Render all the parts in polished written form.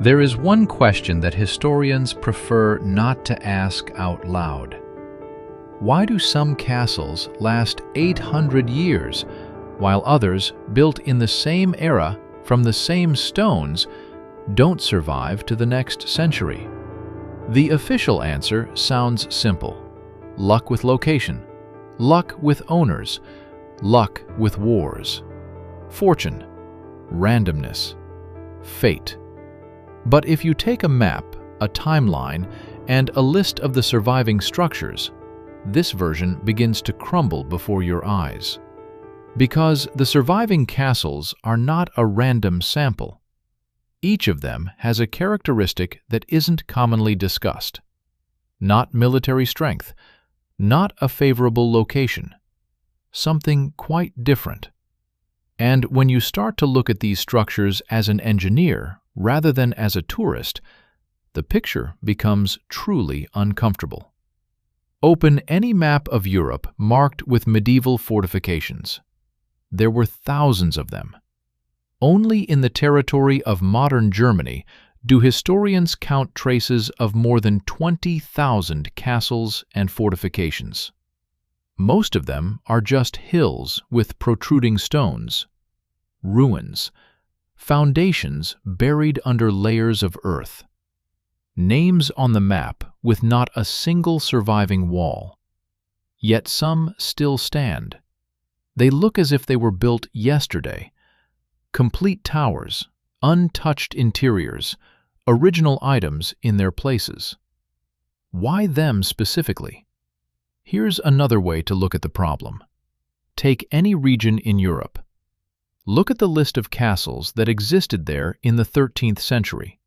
There is one question that historians prefer not to ask out loud. Why do some castles last 800 years, while others, built in the same era from the same stones, don't survive to the next century? The official answer sounds simple. Luck with location, luck with owners, luck with wars, fortune, randomness, fate. But if you take a map, a timeline, and a list of the surviving structures, this version begins to crumble before your eyes. Because the surviving castles are not a random sample. Each of them has a characteristic that isn't commonly discussed. Not military strength, not a favorable location. Something quite different. And when you start to look at these structures as an engineer rather than as a tourist, the picture becomes truly uncomfortable. Open any map of Europe marked with medieval fortifications. There were thousands of them. Only in the territory of modern Germany do historians count traces of more than 20,000 castles and fortifications. Most of them are just hills with protruding stones, ruins, foundations buried under layers of earth, names on the map with not a single surviving wall. Yet some still stand. They look as if they were built yesterday. Complete towers, untouched interiors, original items in their places. Why them specifically? Here's another way to look at the problem. Take any region in Europe. Look at the list of castles that existed there in the 13th century.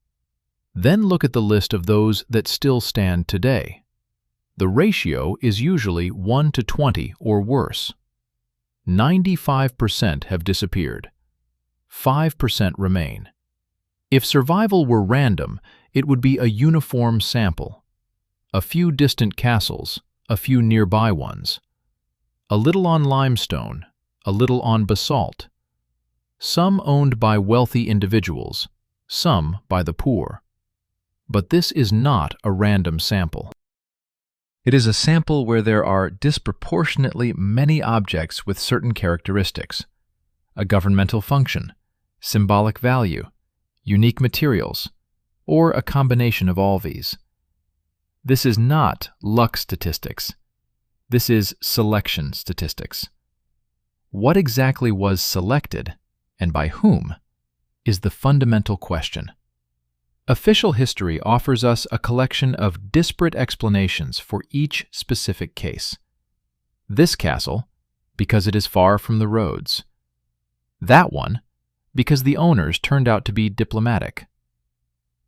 Then look at the list of those that still stand today. The ratio is usually 1 to 20 or worse. 95% have disappeared. 5% remain. If survival were random, it would be a uniform sample. A few distant castles, a few nearby ones. A little on limestone, a little on basalt. Some owned by wealthy individuals, some by the poor. But this is not a random sample. It is a sample where there are disproportionately many objects with certain characteristics: a governmental function, symbolic value, unique materials, or a combination of all these. This is not luck statistics. This is selection statistics. What exactly was selected, and by whom, is the fundamental question. Official history offers us a collection of disparate explanations for each specific case. This castle, because it is far from the roads. That one, because the owners turned out to be diplomatic.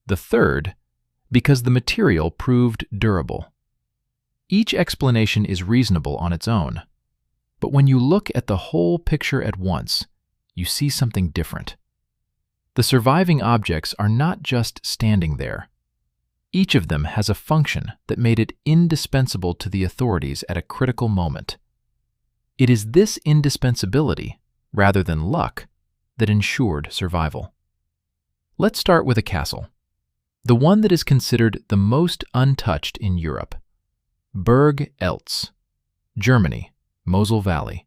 The third, because the material proved durable. Each explanation is reasonable on its own, but when you look at the whole picture at once, you see something different. The surviving objects are not just standing there. Each of them has a function that made it indispensable to the authorities at a critical moment. It is this indispensability, rather than luck, that ensured survival. Let's start with a castle, the one that is considered the most untouched in Europe. Burg Eltz, Germany, Mosel Valley.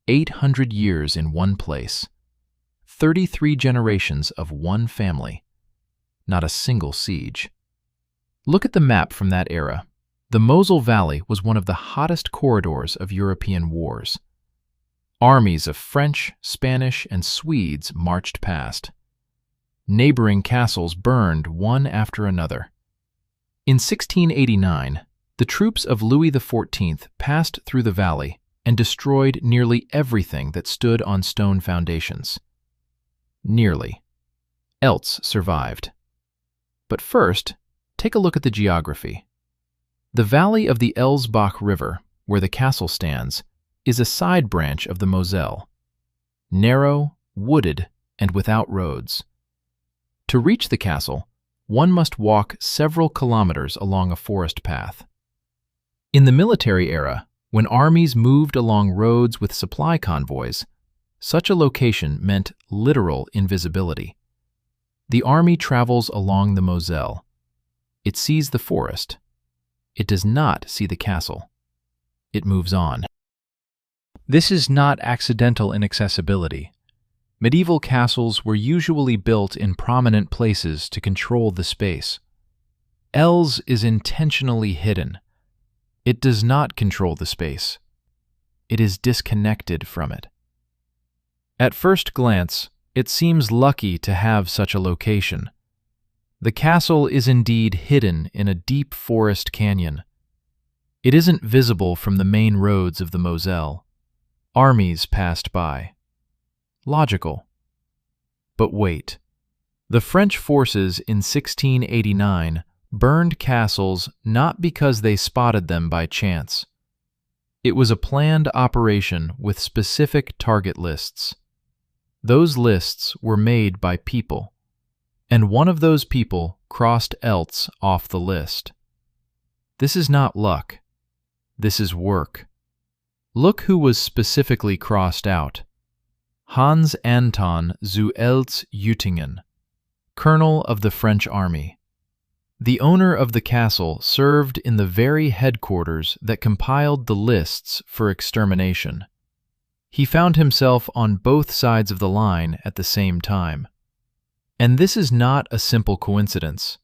800 years in one place. 33 generations of one family. Not a single siege. Look at the map from that era. The Mosel Valley was one of the hottest corridors of European wars. Armies of French, Spanish, and Swedes marched past. Neighboring castles burned one after another. In 1689, the troops of Louis XIV passed through the valley and destroyed nearly everything that stood on stone foundations. Nearly. Eltz survived. But first, take a look at the geography. The valley of the Elsbach River, where the castle stands, is a side branch of the Moselle. Narrow, wooded, and without roads. To reach the castle, one must walk several kilometers along a forest path. In the military era, when armies moved along roads with supply convoys, such a location meant literal invisibility. The army travels along the Moselle. It sees the forest. It does not see the castle. It moves on. This is not accidental inaccessibility. Medieval castles were usually built in prominent places to control the space. Els is intentionally hidden. It does not control the space. It is disconnected from it. At first glance, it seems lucky to have such a location. The castle is indeed hidden in a deep forest canyon. It isn't visible from the main roads of the Moselle. Armies passed by. Logical. But wait. The French forces in 1689 burned castles not because they spotted them by chance. It was a planned operation with specific target lists. Those lists were made by people, and one of those people crossed else off the list. This is not luck. This is work. Look who was specifically crossed out. Hans Anton zu Eltz-Uttingen, colonel of the French army. The owner of the castle served in the very headquarters that compiled the lists for extermination. He found himself on both sides of the line at the same time. And this is not a simple coincidence.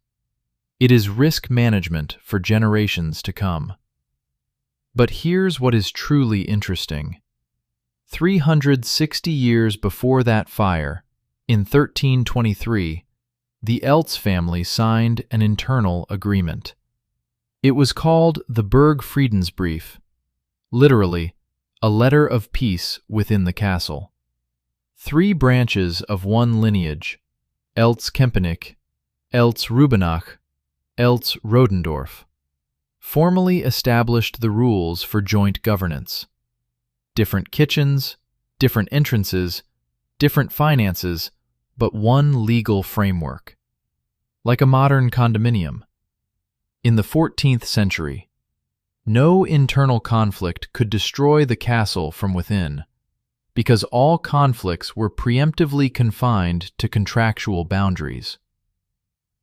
It is risk management for generations to come. But here's what is truly interesting. 360 years before that fire, in 1323, the Eltz family signed an internal agreement. It was called the Burg-Friedensbrief, literally, a letter of peace within the castle. 3 branches of one lineage, Eltz-Kempenich, Eltz-Rubenach, Eltz-Rodendorf, formally established the rules for joint governance. Different kitchens, different entrances, different finances, but one legal framework. Like a modern condominium. In the 14th century, no internal conflict could destroy the castle from within, because all conflicts were preemptively confined to contractual boundaries.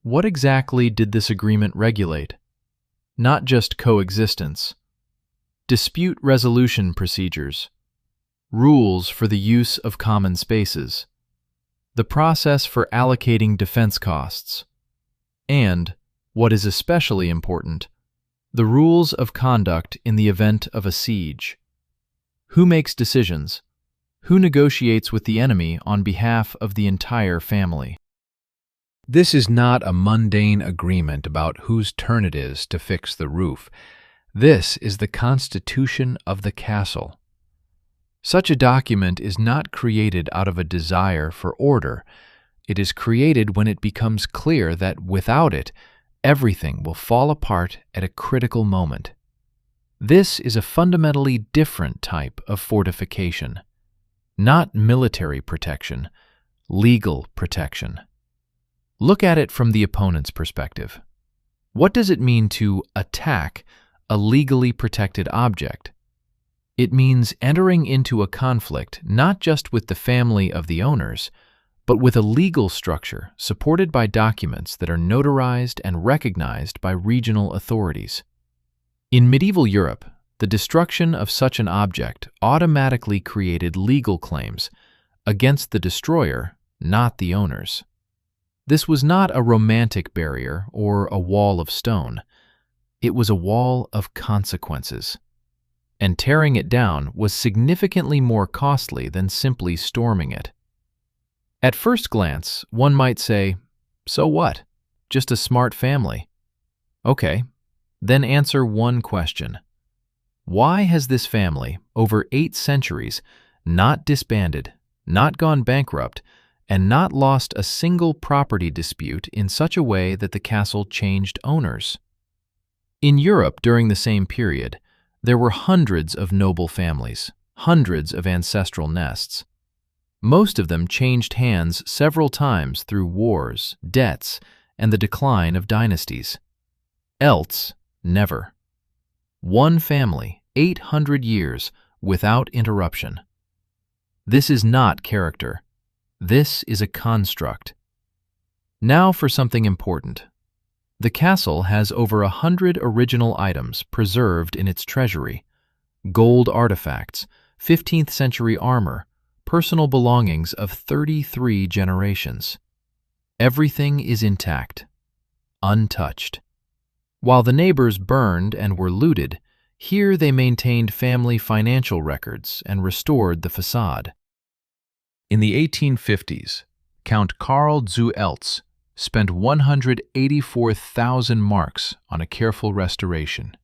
What exactly did this agreement regulate? Not just coexistence. Dispute resolution procedures, rules for the use of common spaces, the process for allocating defense costs, and, what is especially important, the rules of conduct in the event of a siege. Who makes decisions? Who negotiates with the enemy on behalf of the entire family? This is not a mundane agreement about whose turn it is to fix the roof. This is the constitution of the castle. Such a document is not created out of a desire for order. It is created when it becomes clear that without it, everything will fall apart at a critical moment. This is a fundamentally different type of fortification. Not military protection, legal protection. Look at it from the opponent's perspective. What does it mean to attack a legally protected object? It means entering into a conflict not just with the family of the owners, but with a legal structure supported by documents that are notarized and recognized by regional authorities. In medieval Europe, the destruction of such an object automatically created legal claims against the destroyer, not the owners. This was not a romantic barrier or a wall of stone. It was a wall of consequences. And tearing it down was significantly more costly than simply storming it. At first glance, one might say, so what? Just a smart family. Okay, then answer one question. Why has this family, over 8 centuries, not disbanded, not gone bankrupt, and not lost a single property dispute in such a way that the castle changed owners? In Europe during the same period, there were hundreds of noble families, hundreds of ancestral nests. Most of them changed hands several times through wars, debts, and the decline of dynasties. Else, never. One family, 800 years, without interruption. This is not character. This is a construct. Now for something important. The castle has over 100 original items preserved in its treasury: gold artifacts, 15th century armor, personal belongings of 33 generations. Everything is intact, untouched. While the neighbors burned and were looted, here they maintained family financial records and restored the facade. In the 1850s, Count Karl zu Eltz spent 184,000 marks on a careful restoration.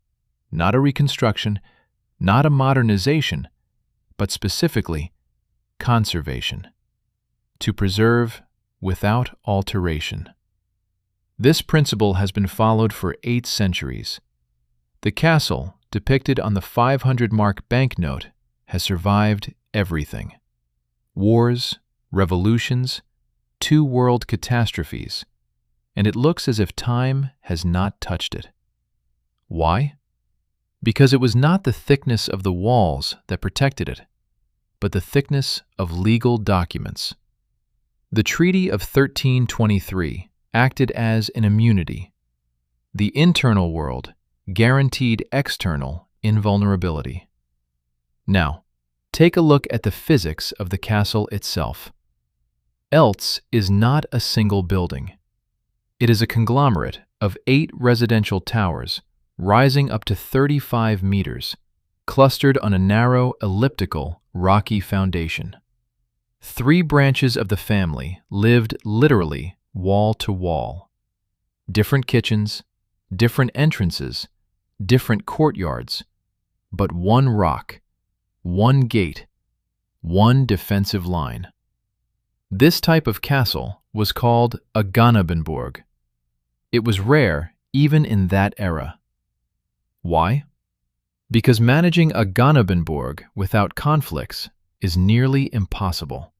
Not a reconstruction, not a modernization, but specifically conservation. To preserve without alteration. This principle has been followed for 8 centuries. The castle, depicted on the 500-mark banknote, has survived everything. Wars, revolutions, 2 world catastrophes, and it looks as if time has not touched it. Why? Because it was not the thickness of the walls that protected it, but the thickness of legal documents. The Treaty of 1323 acted as an immunity. The internal world guaranteed external invulnerability. Now, take a look at the physics of the castle itself. Eltz is not a single building. It is a conglomerate of 8 residential towers rising up to 35 meters, clustered on a narrow, elliptical, rocky foundation. 3 branches of the family lived literally wall to wall. Different kitchens, different entrances, different courtyards, but one rock, one gate, one defensive line. This type of castle was called a Ganabenburg. It was rare even in that era. Why? Because managing a Ganabenburg without conflicts is nearly impossible.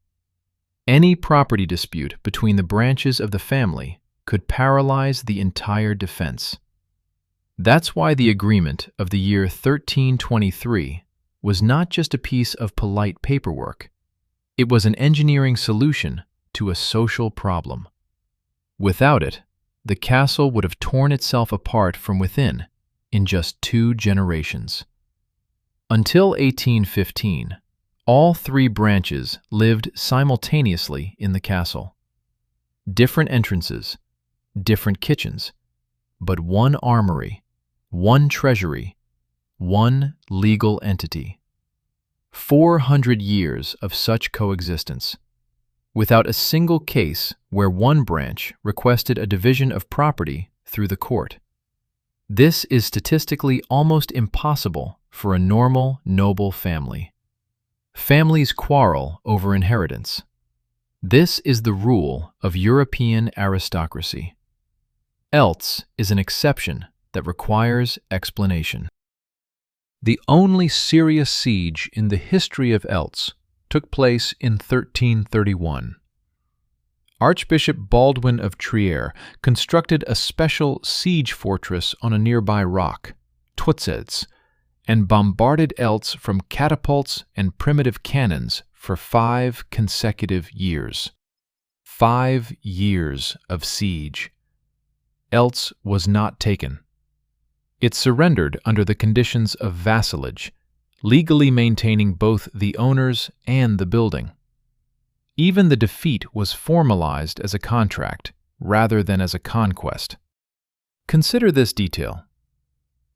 Any property dispute between the branches of the family could paralyze the entire defense. That's why the agreement of the year 1323 was not just a piece of polite paperwork. It was an engineering solution to a social problem. Without it, the castle would have torn itself apart from within in just 2 generations. Until 1815, all 3 branches lived simultaneously in the castle. Different entrances, different kitchens, but one armory, one treasury, one legal entity. 400 years of such coexistence, without a single case where one branch requested a division of property through the court. This is statistically almost impossible for a normal, noble family. Families quarrel over inheritance. This is the rule of European aristocracy. Eltz is an exception that requires explanation. The only serious siege in the history of Eltz took place in 1331. Archbishop Baldwin of Trier constructed a special siege fortress on a nearby rock, Twitzeds, and bombarded Eltz from catapults and primitive cannons for 5 consecutive years. 5 years of siege. Eltz was not taken. It surrendered under the conditions of vassalage, legally maintaining both the owners and the building. Even the defeat was formalized as a contract rather than as a conquest. Consider this detail.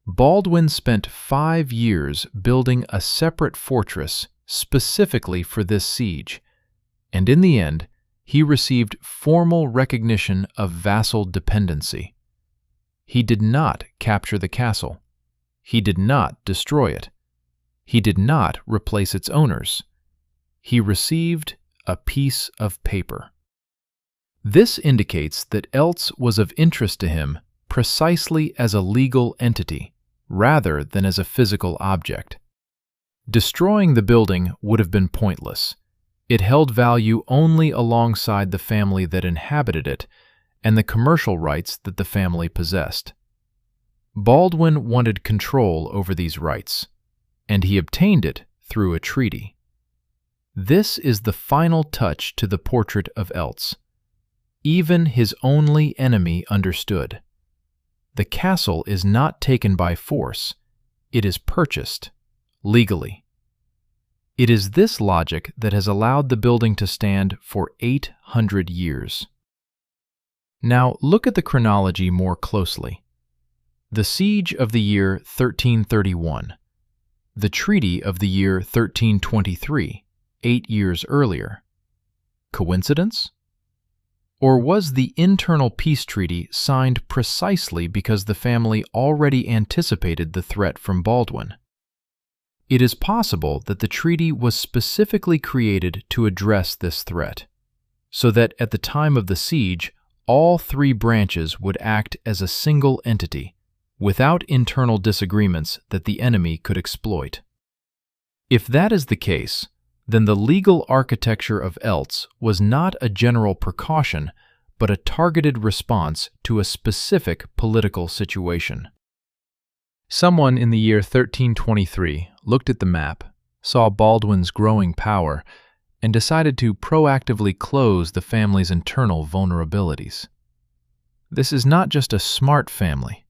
Baldwin spent 5 years building a separate fortress specifically for this siege, and in the end, he received formal recognition of vassal dependency. He did not capture the castle. He did not destroy it. He did not replace its owners. He received a piece of paper. This indicates that Eltz was of interest to him precisely as a legal entity, rather than as a physical object. Destroying the building would have been pointless. It held value only alongside the family that inhabited it and the commercial rights that the family possessed. Baldwin wanted control over these rights, and he obtained it through a treaty. This is the final touch to the portrait of Eltz. Even his only enemy understood. The castle is not taken by force, it is purchased, legally. It is this logic that has allowed the building to stand for 800 years. Now look at the chronology more closely. The siege of the year 1331, the treaty of the year 1323, 8 years earlier. Coincidence? Or was the internal peace treaty signed precisely because the family already anticipated the threat from Baldwin? It is possible that the treaty was specifically created to address this threat, so that at the time of the siege, all three branches would act as a single entity, without internal disagreements that the enemy could exploit. If that is the case, then the legal architecture of Eltz was not a general precaution, but a targeted response to a specific political situation. Someone in the year 1323 looked at the map, saw Baldwin's growing power, and decided to proactively close the family's internal vulnerabilities. This is not just a smart family,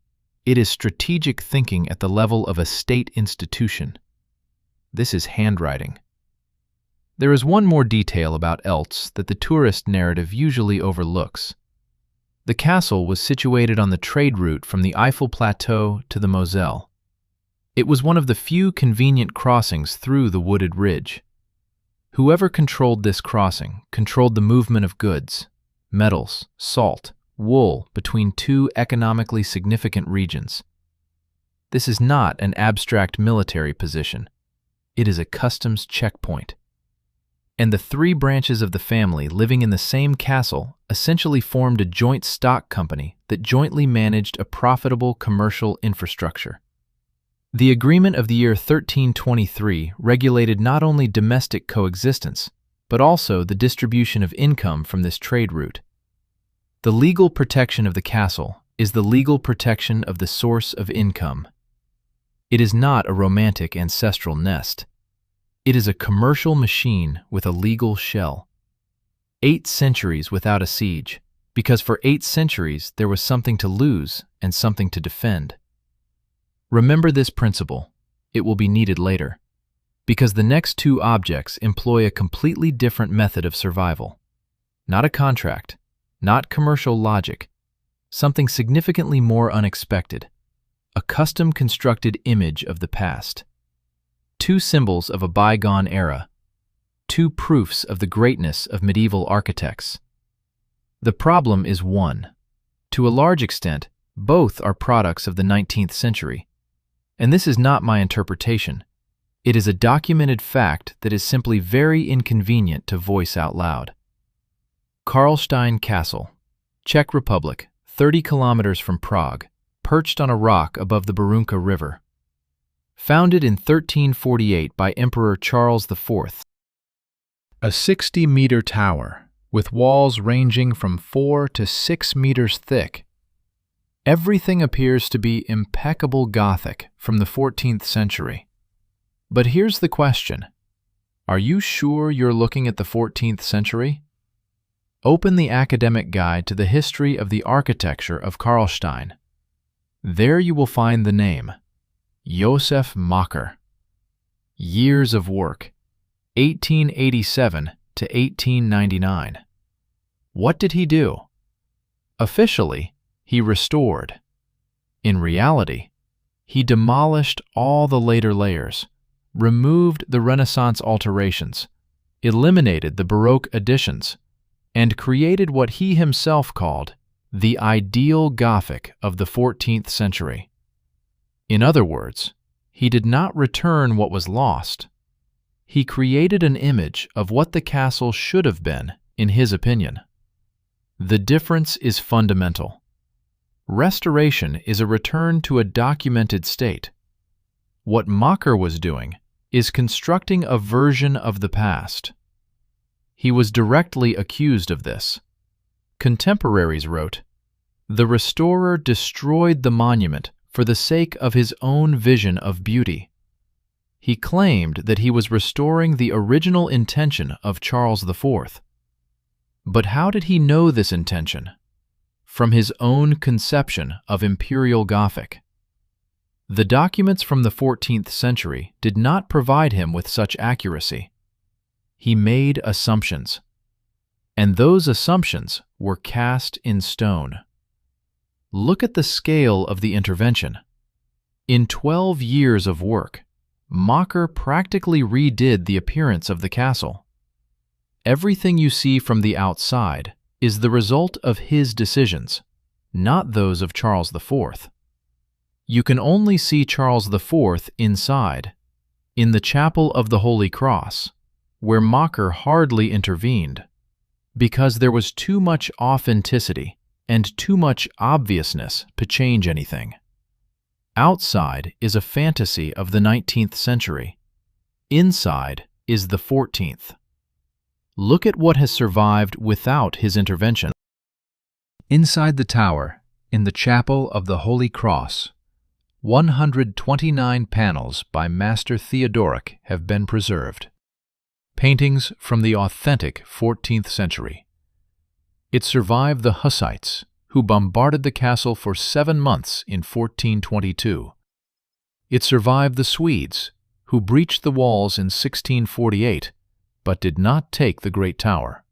it is strategic thinking at the level of a state institution. This is handwriting. There is one more detail about Eltz that the tourist narrative usually overlooks. The castle was situated on the trade route from the Eiffel Plateau to the Moselle. It was one of the few convenient crossings through the wooded ridge. Whoever controlled this crossing controlled the movement of goods, metals, salt, wool between two economically significant regions. This is not an abstract military position. It is a customs checkpoint. And the three branches of the family living in the same castle essentially formed a joint stock company that jointly managed a profitable commercial infrastructure. The agreement of the year 1323 regulated not only domestic coexistence, but also the distribution of income from this trade route. The legal protection of the castle is the legal protection of the source of income. It is not a romantic ancestral nest. It is a commercial machine with a legal shell. 8 centuries without a siege, because for 8 centuries there was something to lose and something to defend. Remember this principle. It will be needed later, because the next 2 objects employ a completely different method of survival. Not a contract, not commercial logic, something significantly more unexpected, a custom-constructed image of the past. 2 symbols of a bygone era, 2 proofs of the greatness of medieval architects. The problem is one. To a large extent, both are products of the 19th century. And this is not my interpretation. It is a documented fact that is simply very inconvenient to voice out loud. Karlstein Castle, Czech Republic, 30 kilometers from Prague, perched on a rock above the Barunka River. Founded in 1348 by Emperor Charles IV. A 60-meter tower with walls ranging from 4 to 6 meters thick. Everything appears to be impeccable Gothic from the 14th century. But here's the question. Are you sure you're looking at the 14th century? Open the academic guide to the history of the architecture of Karlstein. There you will find the name. Josef Macher. Years of work, 1887 to 1899. What did he do? Officially, he restored. In reality, he demolished all the later layers, removed the Renaissance alterations, eliminated the Baroque additions, and created what he himself called the ideal Gothic of the 14th century. In other words, he did not return what was lost. He created an image of what the castle should have been, in his opinion. The difference is fundamental. Restoration is a return to a documented state. What Macher was doing is constructing a version of the past. He was directly accused of this. Contemporaries wrote, "The restorer destroyed the monument for the sake of his own vision of beauty." He claimed that he was restoring the original intention of Charles IV. But how did he know this intention? From his own conception of Imperial Gothic. The documents from the 14th century did not provide him with such accuracy. He made assumptions, and those assumptions were cast in stone. Look at the scale of the intervention. In 12 years of work, Macher practically redid the appearance of the castle. Everything you see from the outside is the result of his decisions, not those of Charles IV. You can only see Charles IV inside, in the Chapel of the Holy Cross, where Macher hardly intervened, because there was too much authenticity and too much obviousness to change anything. Outside is a fantasy of the 19th century. Inside is the 14th. Look at what has survived without his intervention. Inside the tower, in the Chapel of the Holy Cross, 129 panels by Master Theodoric have been preserved. Paintings from the authentic 14th century. It survived the Hussites, who bombarded the castle for 7 months in 1422. It survived the Swedes, who breached the walls in 1648, but did not take the Great Tower.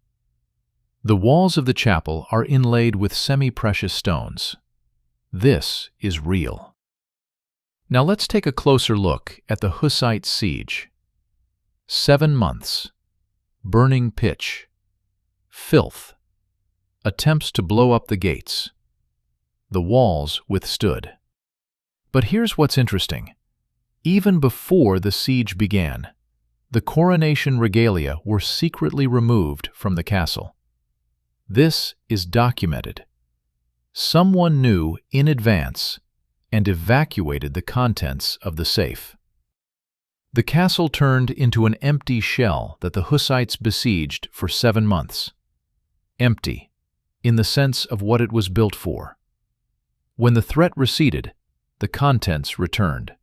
The walls of the chapel are inlaid with semi-precious stones. This is real. Now let's take a closer look at the Hussite siege. 7 months, burning pitch, filth, attempts to blow up the gates. The walls withstood. But here's what's interesting. Even before the siege began, the coronation regalia were secretly removed from the castle. This is documented. Someone knew in advance and evacuated the contents of the safe. The castle turned into an empty shell that the Hussites besieged for 7 months. Empty, in the sense of what it was built for. When the threat receded, the contents returned.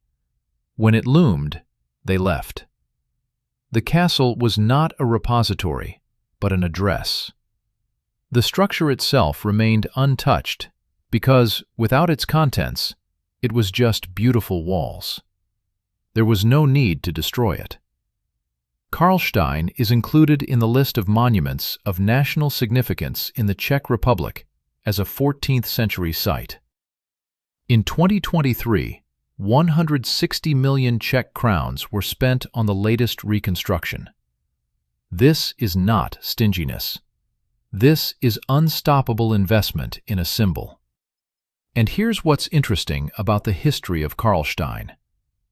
When it loomed, they left. The castle was not a repository, but an address. The structure itself remained untouched because, without its contents, it was just beautiful walls. There was no need to destroy it. Karlstein is included in the list of monuments of national significance in the Czech Republic as a 14th century site. In 2023, 160 million Czech crowns were spent on the latest reconstruction. This is not stinginess. This is unstoppable investment in a symbol. And here's what's interesting about the history of Karlstein,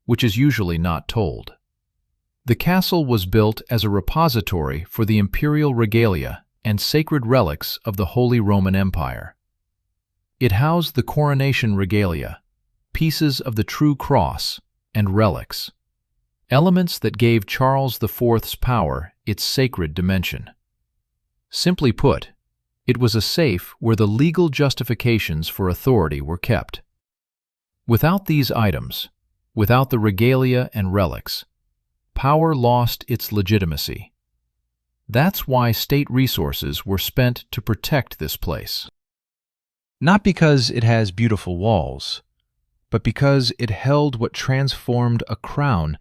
which is usually not told. The castle was built as a repository for the imperial regalia and sacred relics of the Holy Roman Empire. It housed the coronation regalia, pieces of the true cross, and relics, elements that gave Charles IV's power its sacred dimension. Simply put, it was a safe where the legal justifications for authority were kept. Without these items, without the regalia and relics, power lost its legitimacy. That's why state resources were spent to protect this place. Not because it has beautiful walls, but because it held what transformed a crown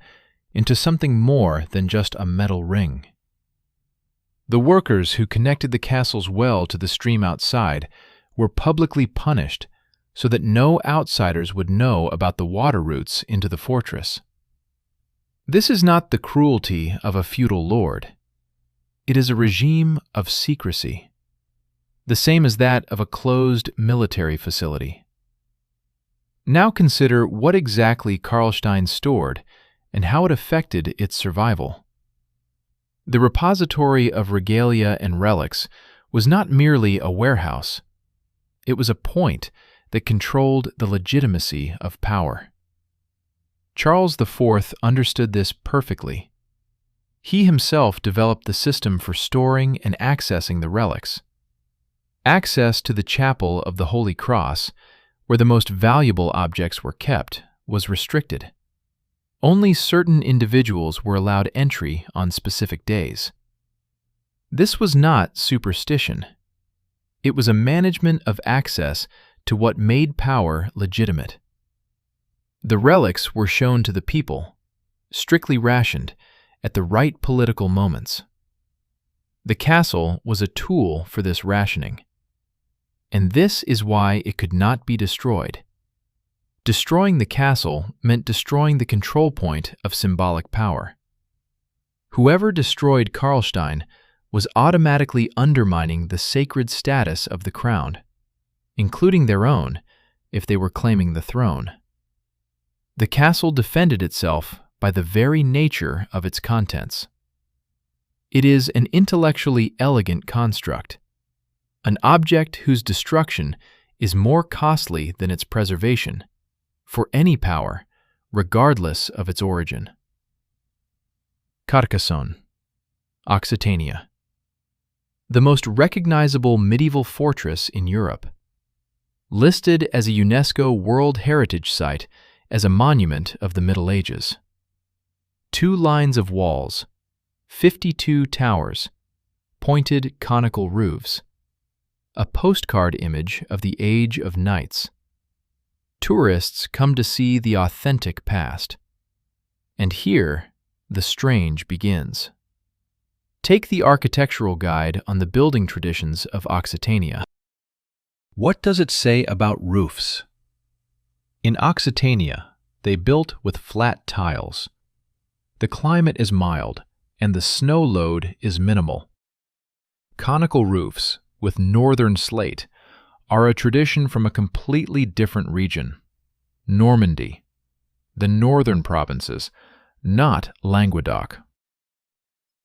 into something more than just a metal ring. The workers who connected the castle's well to the stream outside were publicly punished so that no outsiders would know about the water routes into the fortress. This is not the cruelty of a feudal lord. It is a regime of secrecy, the same as that of a closed military facility. Now consider what exactly Karlstein stored and how it affected its survival. The repository of regalia and relics was not merely a warehouse. It was a point that controlled the legitimacy of power. Charles IV understood this perfectly. He himself developed the system for storing and accessing the relics. Access to the Chapel of the Holy Cross, where the most valuable objects were kept, was restricted. Only certain individuals were allowed entry on specific days. This was not superstition. It was a management of access to what made power legitimate. The relics were shown to the people, strictly rationed, at the right political moments. The castle was a tool for this rationing. And this is why it could not be destroyed. Destroying the castle meant destroying the control point of symbolic power. Whoever destroyed Karlstein was automatically undermining the sacred status of the crown, including their own if they were claiming the throne. The castle defended itself by the very nature of its contents. It is an intellectually elegant construct, an object whose destruction is more costly than its preservation, for any power, regardless of its origin. Carcassonne, Occitania. The most recognizable medieval fortress in Europe. Listed as a UNESCO World Heritage Site as a monument of the Middle Ages. 2 lines of walls, 52 towers, pointed conical roofs. A postcard image of the Age of Knights. Tourists come to see the authentic past. And here, the strange begins. Take the architectural guide on the building traditions of Occitania. What does it say about roofs? In Occitania, they built with flat tiles. The climate is mild, and the snow load is minimal. Conical roofs with northern slate are a tradition from a completely different region, Normandy, the northern provinces, not Languedoc.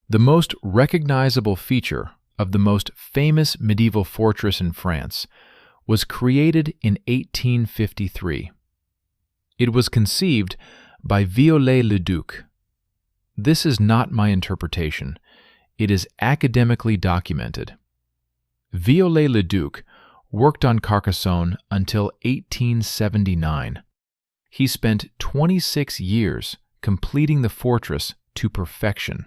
The most recognizable feature of the most famous medieval fortress in France was created in 1853. It was conceived by Viollet-le-Duc. This is not my interpretation. It is academically documented. Viollet-le-Duc worked on Carcassonne until 1879. He spent 26 years completing the fortress to perfection.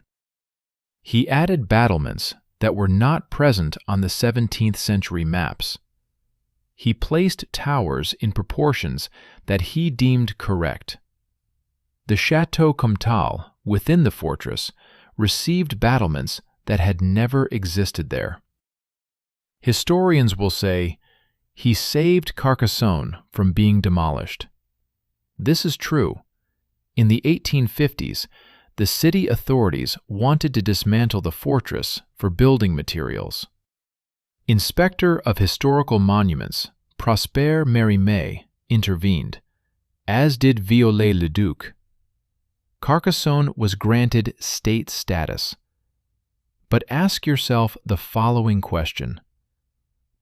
He added battlements that were not present on the 17th century maps. He placed towers in proportions that he deemed correct. The Château Comtal within the fortress received battlements that had never existed there. Historians will say, he saved Carcassonne from being demolished. This is true. In the 1850s, the city authorities wanted to dismantle the fortress for building materials. Inspector of Historical Monuments Prosper Mérimée intervened, as did Viollet-le-Duc. Carcassonne was granted state status. But ask yourself the following question.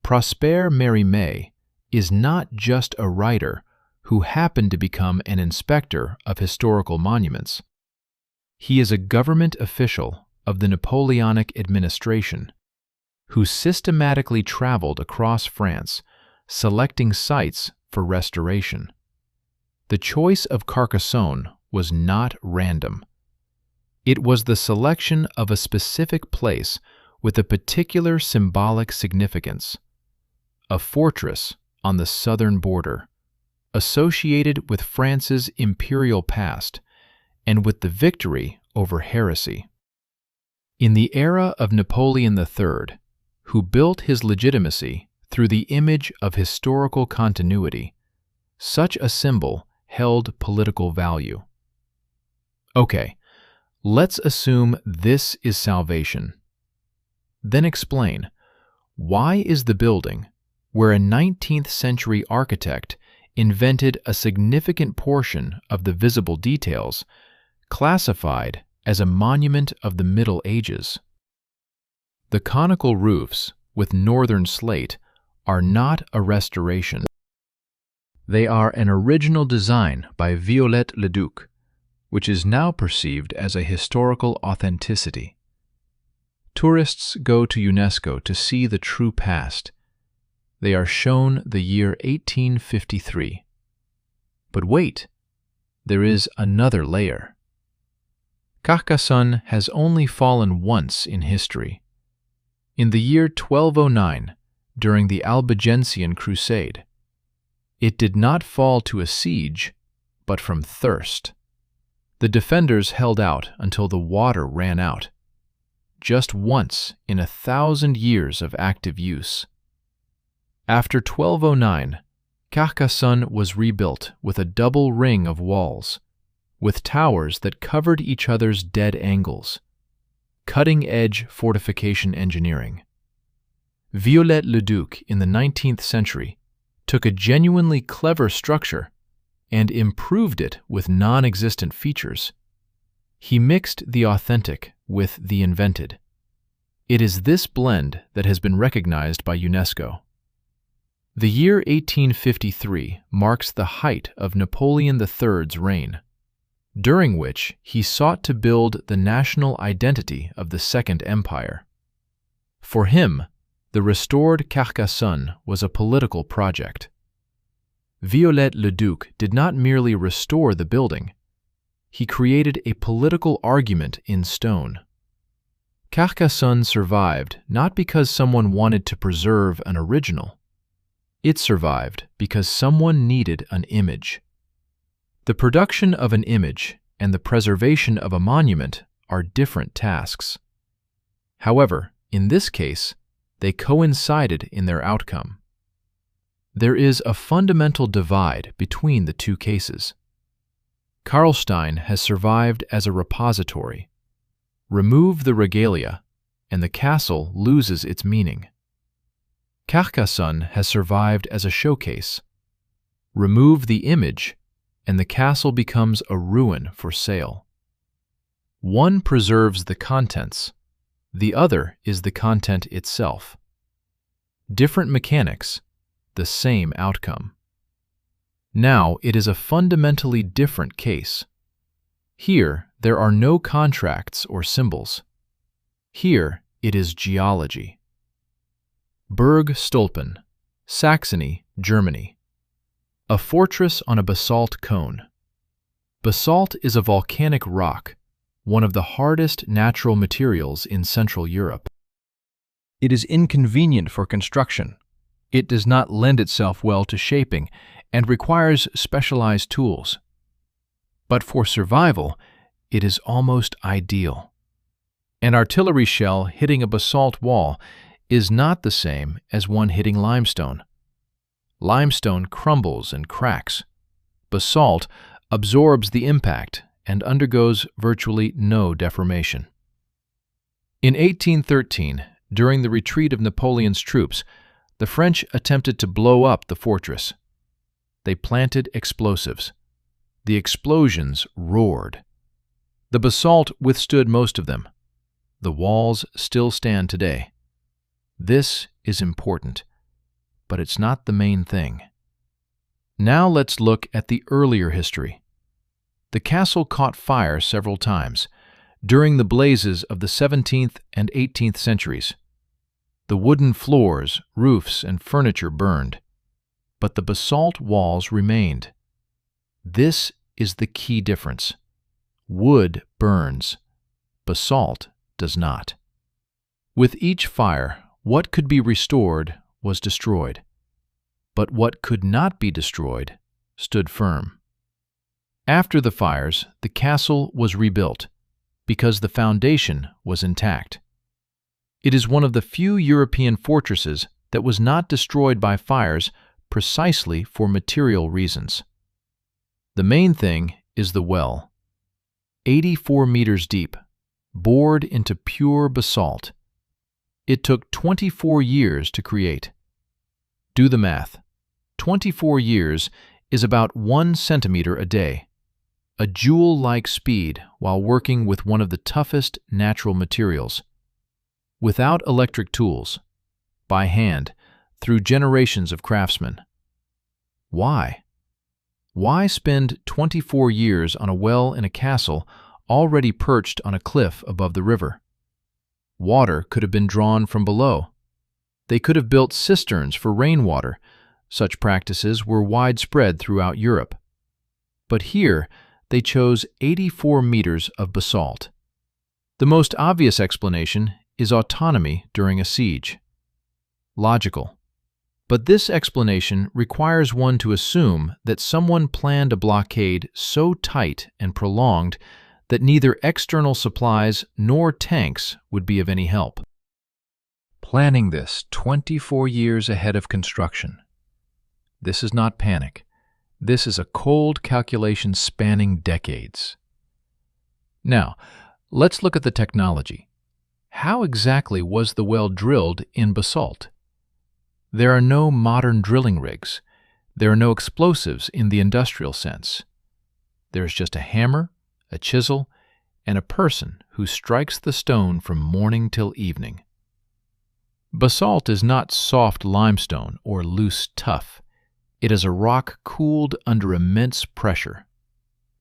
Prosper Mérimée is not just a writer who happened to become an inspector of historical monuments. He is a government official of the Napoleonic administration who systematically traveled across France, selecting sites for restoration. The choice of Carcassonne was not random. It was the selection of a specific place with a particular symbolic significance. A fortress on the southern border, associated with France's imperial past and with the victory over heresy. In the era of Napoleon III, who built his legitimacy through the image of historical continuity, such a symbol held political value. Okay, let's assume this is salvation. Then explain, why is the building, where a 19th century architect invented a significant portion of the visible details, classified as a monument of the Middle Ages? The conical roofs with northern slate are not a restoration. They are an original design by Viollet-le-Duc, which is now perceived as a historical authenticity. Tourists go to UNESCO to see the true past. They are shown the year 1853. But wait, there is another layer. Carcassonne has only fallen once in history, in the year 1209, during the Albigensian Crusade. It did not fall to a siege, but from thirst. The defenders held out until the water ran out, just once in 1,000 years of active use. After 1209, Carcassonne was rebuilt with a double ring of walls, with towers that covered each other's dead angles. Cutting-edge fortification engineering. Viollet-le-Duc in the 19th century took a genuinely clever structure and improved it with non-existent features. He mixed the authentic with the invented. It is this blend that has been recognized by UNESCO. The year 1853 marks the height of Napoleon III's reign, during which he sought to build the national identity of the Second Empire. For him, the restored Carcassonne was a political project. Viollet-le-Duc did not merely restore the building, he created a political argument in stone. Carcassonne survived not because someone wanted to preserve an original. It survived because someone needed an image. The production of an image and the preservation of a monument are different tasks. However, in this case, they coincided in their outcome. There is a fundamental divide between the two cases. Karlstein has survived as a repository. Remove the regalia, and the castle loses its meaning. Carcassonne has survived as a showcase. Remove the image, and the castle becomes a ruin for sale. One preserves the contents, the other is the content itself. Different mechanics, the same outcome. Now it is a fundamentally different case. Here there are no contracts or symbols. Here it is geology. Burg Stolpen, Saxony, Germany. A fortress on a basalt cone. Basalt is a volcanic rock, one of the hardest natural materials in Central Europe. It is inconvenient for construction. It does not lend itself well to shaping and requires specialized tools. But for survival, it is almost ideal. An artillery shell hitting a basalt wall is not the same as one hitting limestone. Limestone crumbles and cracks. Basalt absorbs the impact and undergoes virtually no deformation. In 1813, during the retreat of Napoleon's troops, the French attempted to blow up the fortress. They planted explosives. The explosions roared. The basalt withstood most of them. The walls still stand today. This is important, but it's not the main thing. Now let's look at the earlier history. The castle caught fire several times during the blazes of the 17th and 18th centuries. The wooden floors, roofs, and furniture burned, but the basalt walls remained. This is the key difference. Wood burns. Basalt does not. With each fire, what could be restored was destroyed, but what could not be destroyed stood firm. After the fires, the castle was rebuilt because the foundation was intact. It is one of the few European fortresses that was not destroyed by fires precisely for material reasons. The main thing is the well. 84 meters deep, bored into pure basalt. It took 24 years to create. Do the math. 24 years is about 1 centimeter a day, a jewel-like speed while working with one of the toughest natural materials. Without electric tools, by hand, through generations of craftsmen. Why? Why spend 24 years on a well in a castle already perched on a cliff above the river? Water could have been drawn from below. They could have built cisterns for rainwater. Such practices were widespread throughout Europe. But here, they chose 84 meters of basalt. The most obvious explanation is autonomy during a siege. Logical. But this explanation requires one to assume that someone planned a blockade so tight and prolonged that neither external supplies nor tanks would be of any help. Planning this 24 years ahead of construction. This is not panic. This is a cold calculation spanning decades. Now, let's look at the technology. How exactly was the well drilled in basalt? There are no modern drilling rigs. There are no explosives in the industrial sense. There is just a hammer, a chisel, and a person who strikes the stone from morning till evening. Basalt is not soft limestone or loose tuff. It is a rock cooled under immense pressure.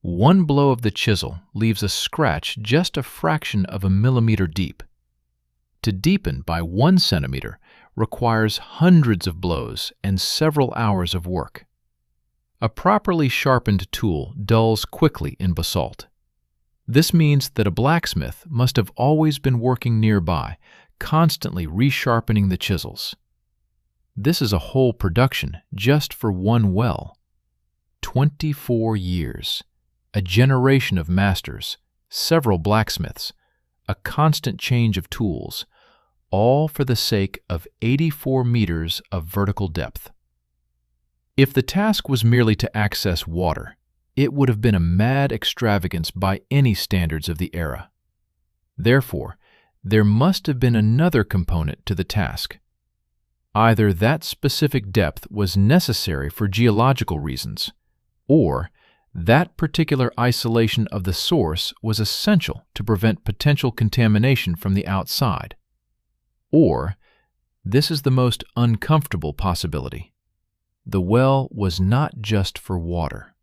One blow of the chisel leaves a scratch just a fraction of a millimeter deep. To deepen by 1 centimeter requires hundreds of blows and several hours of work. A properly sharpened tool dulls quickly in basalt. This means that a blacksmith must have always been working nearby, constantly resharpening the chisels. This is a whole production just for one well. 24 years, a generation of masters, several blacksmiths, a constant change of tools, all for the sake of 84 meters of vertical depth. If the task was merely to access water, it would have been a mad extravagance by any standards of the era. Therefore, there must have been another component to the task. Either that specific depth was necessary for geological reasons, or that particular isolation of the source was essential to prevent potential contamination from the outside. Or, this is the most uncomfortable possibility. The well was not just for water.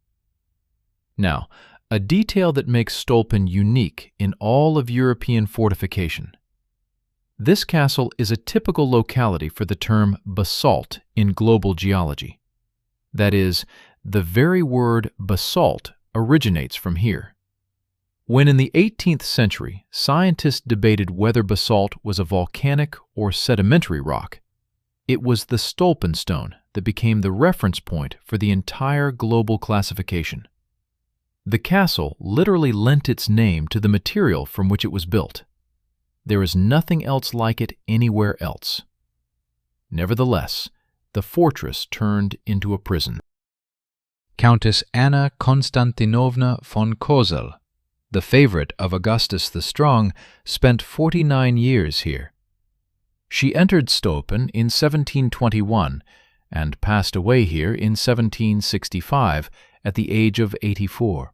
Now, a detail that makes Stolpen unique in all of European fortification. This castle is a typical locality for the term basalt in global geology. That is, the very word basalt originates from here. When in the 18th century, scientists debated whether basalt was a volcanic or sedimentary rock, it was the Stolpen stone that became the reference point for the entire global classification. The castle literally lent its name to the material from which it was built. There is nothing else like it anywhere else. Nevertheless, the fortress turned into a prison. Countess Anna Konstantinovna von Kozel, the favorite of Augustus the Strong, spent 49 years here. She entered Stolpen in 1721 and passed away here in 1765 at the age of 84.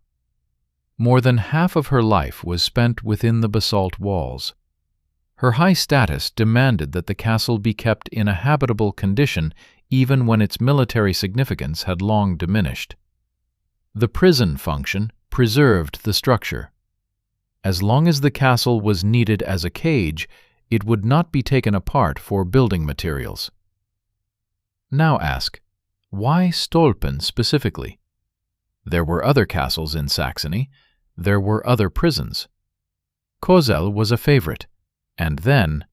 More than half of her life was spent within the basalt walls. Her high status demanded that the castle be kept in a habitable condition even when its military significance had long diminished. The prison function preserved the structure. As long as the castle was needed as a cage, it would not be taken apart for building materials. Now ask, why Stolpen specifically? There were other castles in Saxony. There were other prisons. Kozel was a favorite, and then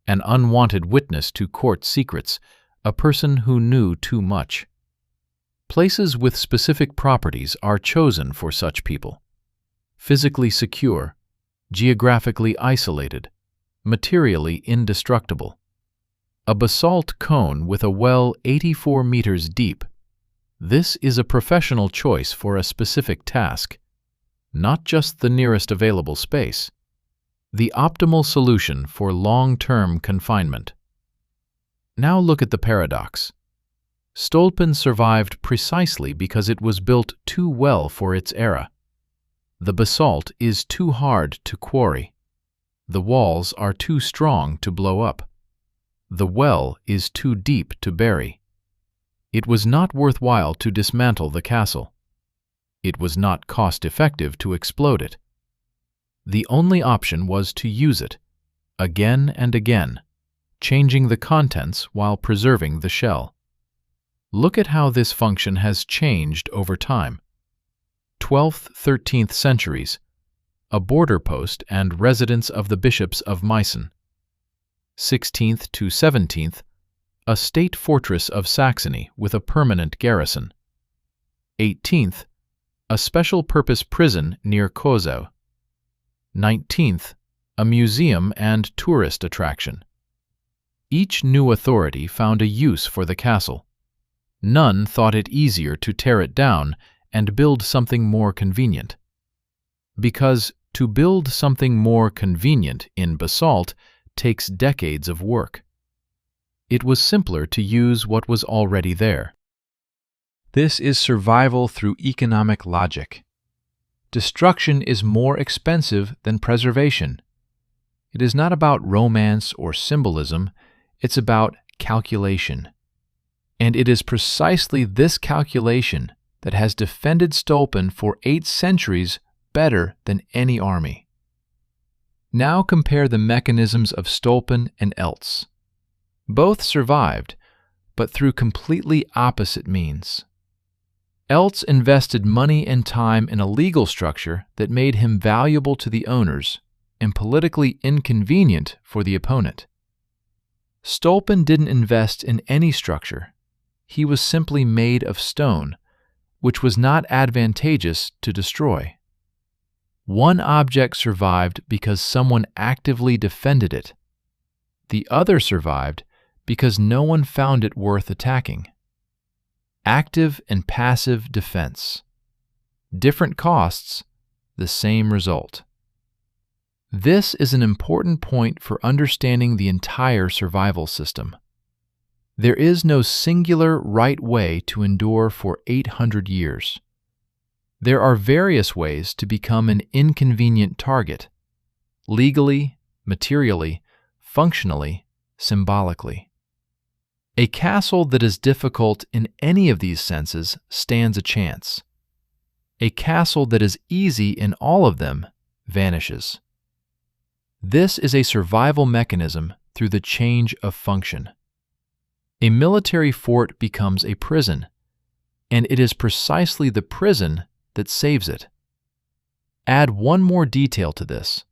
an unwanted witness to court secrets, a person who knew too much. Places with specific properties are chosen for such people. Physically secure, geographically isolated, materially indestructible. A basalt cone with a well 84 meters deep. This is a professional choice for a specific task, not just the nearest available space. The optimal solution for long-term confinement. Now look at the paradox. Stolpen survived precisely because it was built too well for its era. The basalt is too hard to quarry. The walls are too strong to blow up. The well is too deep to bury. It was not worthwhile to dismantle the castle. It was not cost-effective to explode it. The only option was to use it, again and again, changing the contents while preserving the shell. Look at how this function has changed over time. 12th, 13th centuries, a border post and residence of the bishops of Meissen. 16th to 17th, a state fortress of Saxony with a permanent garrison. 18th, a special-purpose prison near Kozau. 19th, a museum and tourist attraction. Each new authority found a use for the castle. None thought it easier to tear it down and build something more convenient. Because to build something more convenient in basalt takes decades of work. It was simpler to use what was already there. This is survival through economic logic. Destruction is more expensive than preservation. It is not about romance or symbolism, it's about calculation. And it is precisely this calculation that has defended Stolpen for 8 centuries better than any army. Now compare the mechanisms of Stolpen and Eltz. Both survived, but through completely opposite means. Eltz invested money and time in a legal structure that made him valuable to the owners and politically inconvenient for the opponent. Stolpen didn't invest in any structure. He was simply made of stone, which was not advantageous to destroy. One object survived because someone actively defended it. The other survived because no one found it worth attacking. Active and passive defense. Different costs, the same result. This is an important point for understanding the entire survival system. There is no singular right way to endure for 800 years. There are various ways to become an inconvenient target, legally, materially, functionally, symbolically. A castle that is difficult in any of these senses stands a chance. A castle that is easy in all of them vanishes. This is a survival mechanism through the change of function. A military fort becomes a prison, and it is precisely the prison that saves it. Add one more detail to this.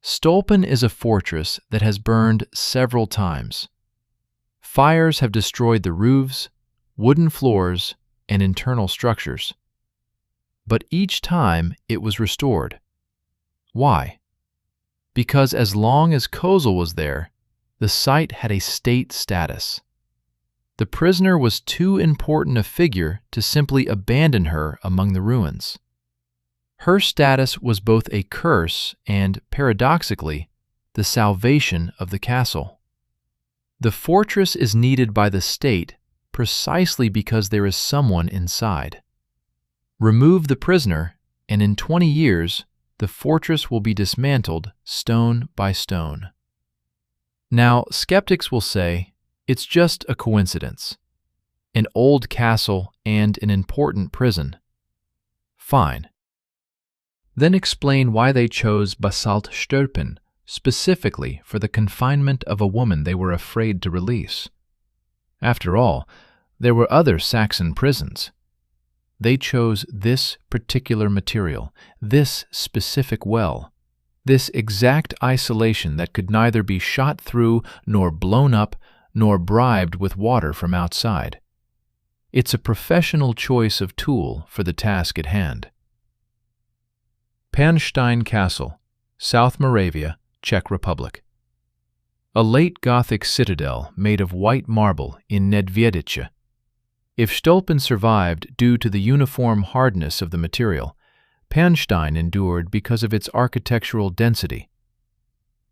Stolpen is a fortress that has burned several times. Fires have destroyed the roofs, wooden floors, and internal structures. But each time it was restored. Why? Because as long as Kozau was there, the site had a state status. The prisoner was too important a figure to simply abandon her among the ruins. Her status was both a curse and, paradoxically, the salvation of the castle. The fortress is needed by the state precisely because there is someone inside. Remove the prisoner, and in 20 years, the fortress will be dismantled stone by stone. Now, skeptics will say, it's just a coincidence. An old castle and an important prison. Fine. Then explain why they chose basalt Stolpen specifically for the confinement of a woman they were afraid to release. After all, there were other Saxon prisons. They chose this particular material, this specific well, this exact isolation that could neither be shot through nor blown up nor bribed with water from outside. It's a professional choice of tool for the task at hand. Pannstein Castle, South Moravia, Czech Republic. A late Gothic citadel made of white marble in Nedvědice. If Stolpen survived due to the uniform hardness of the material, Pannstein endured because of its architectural density.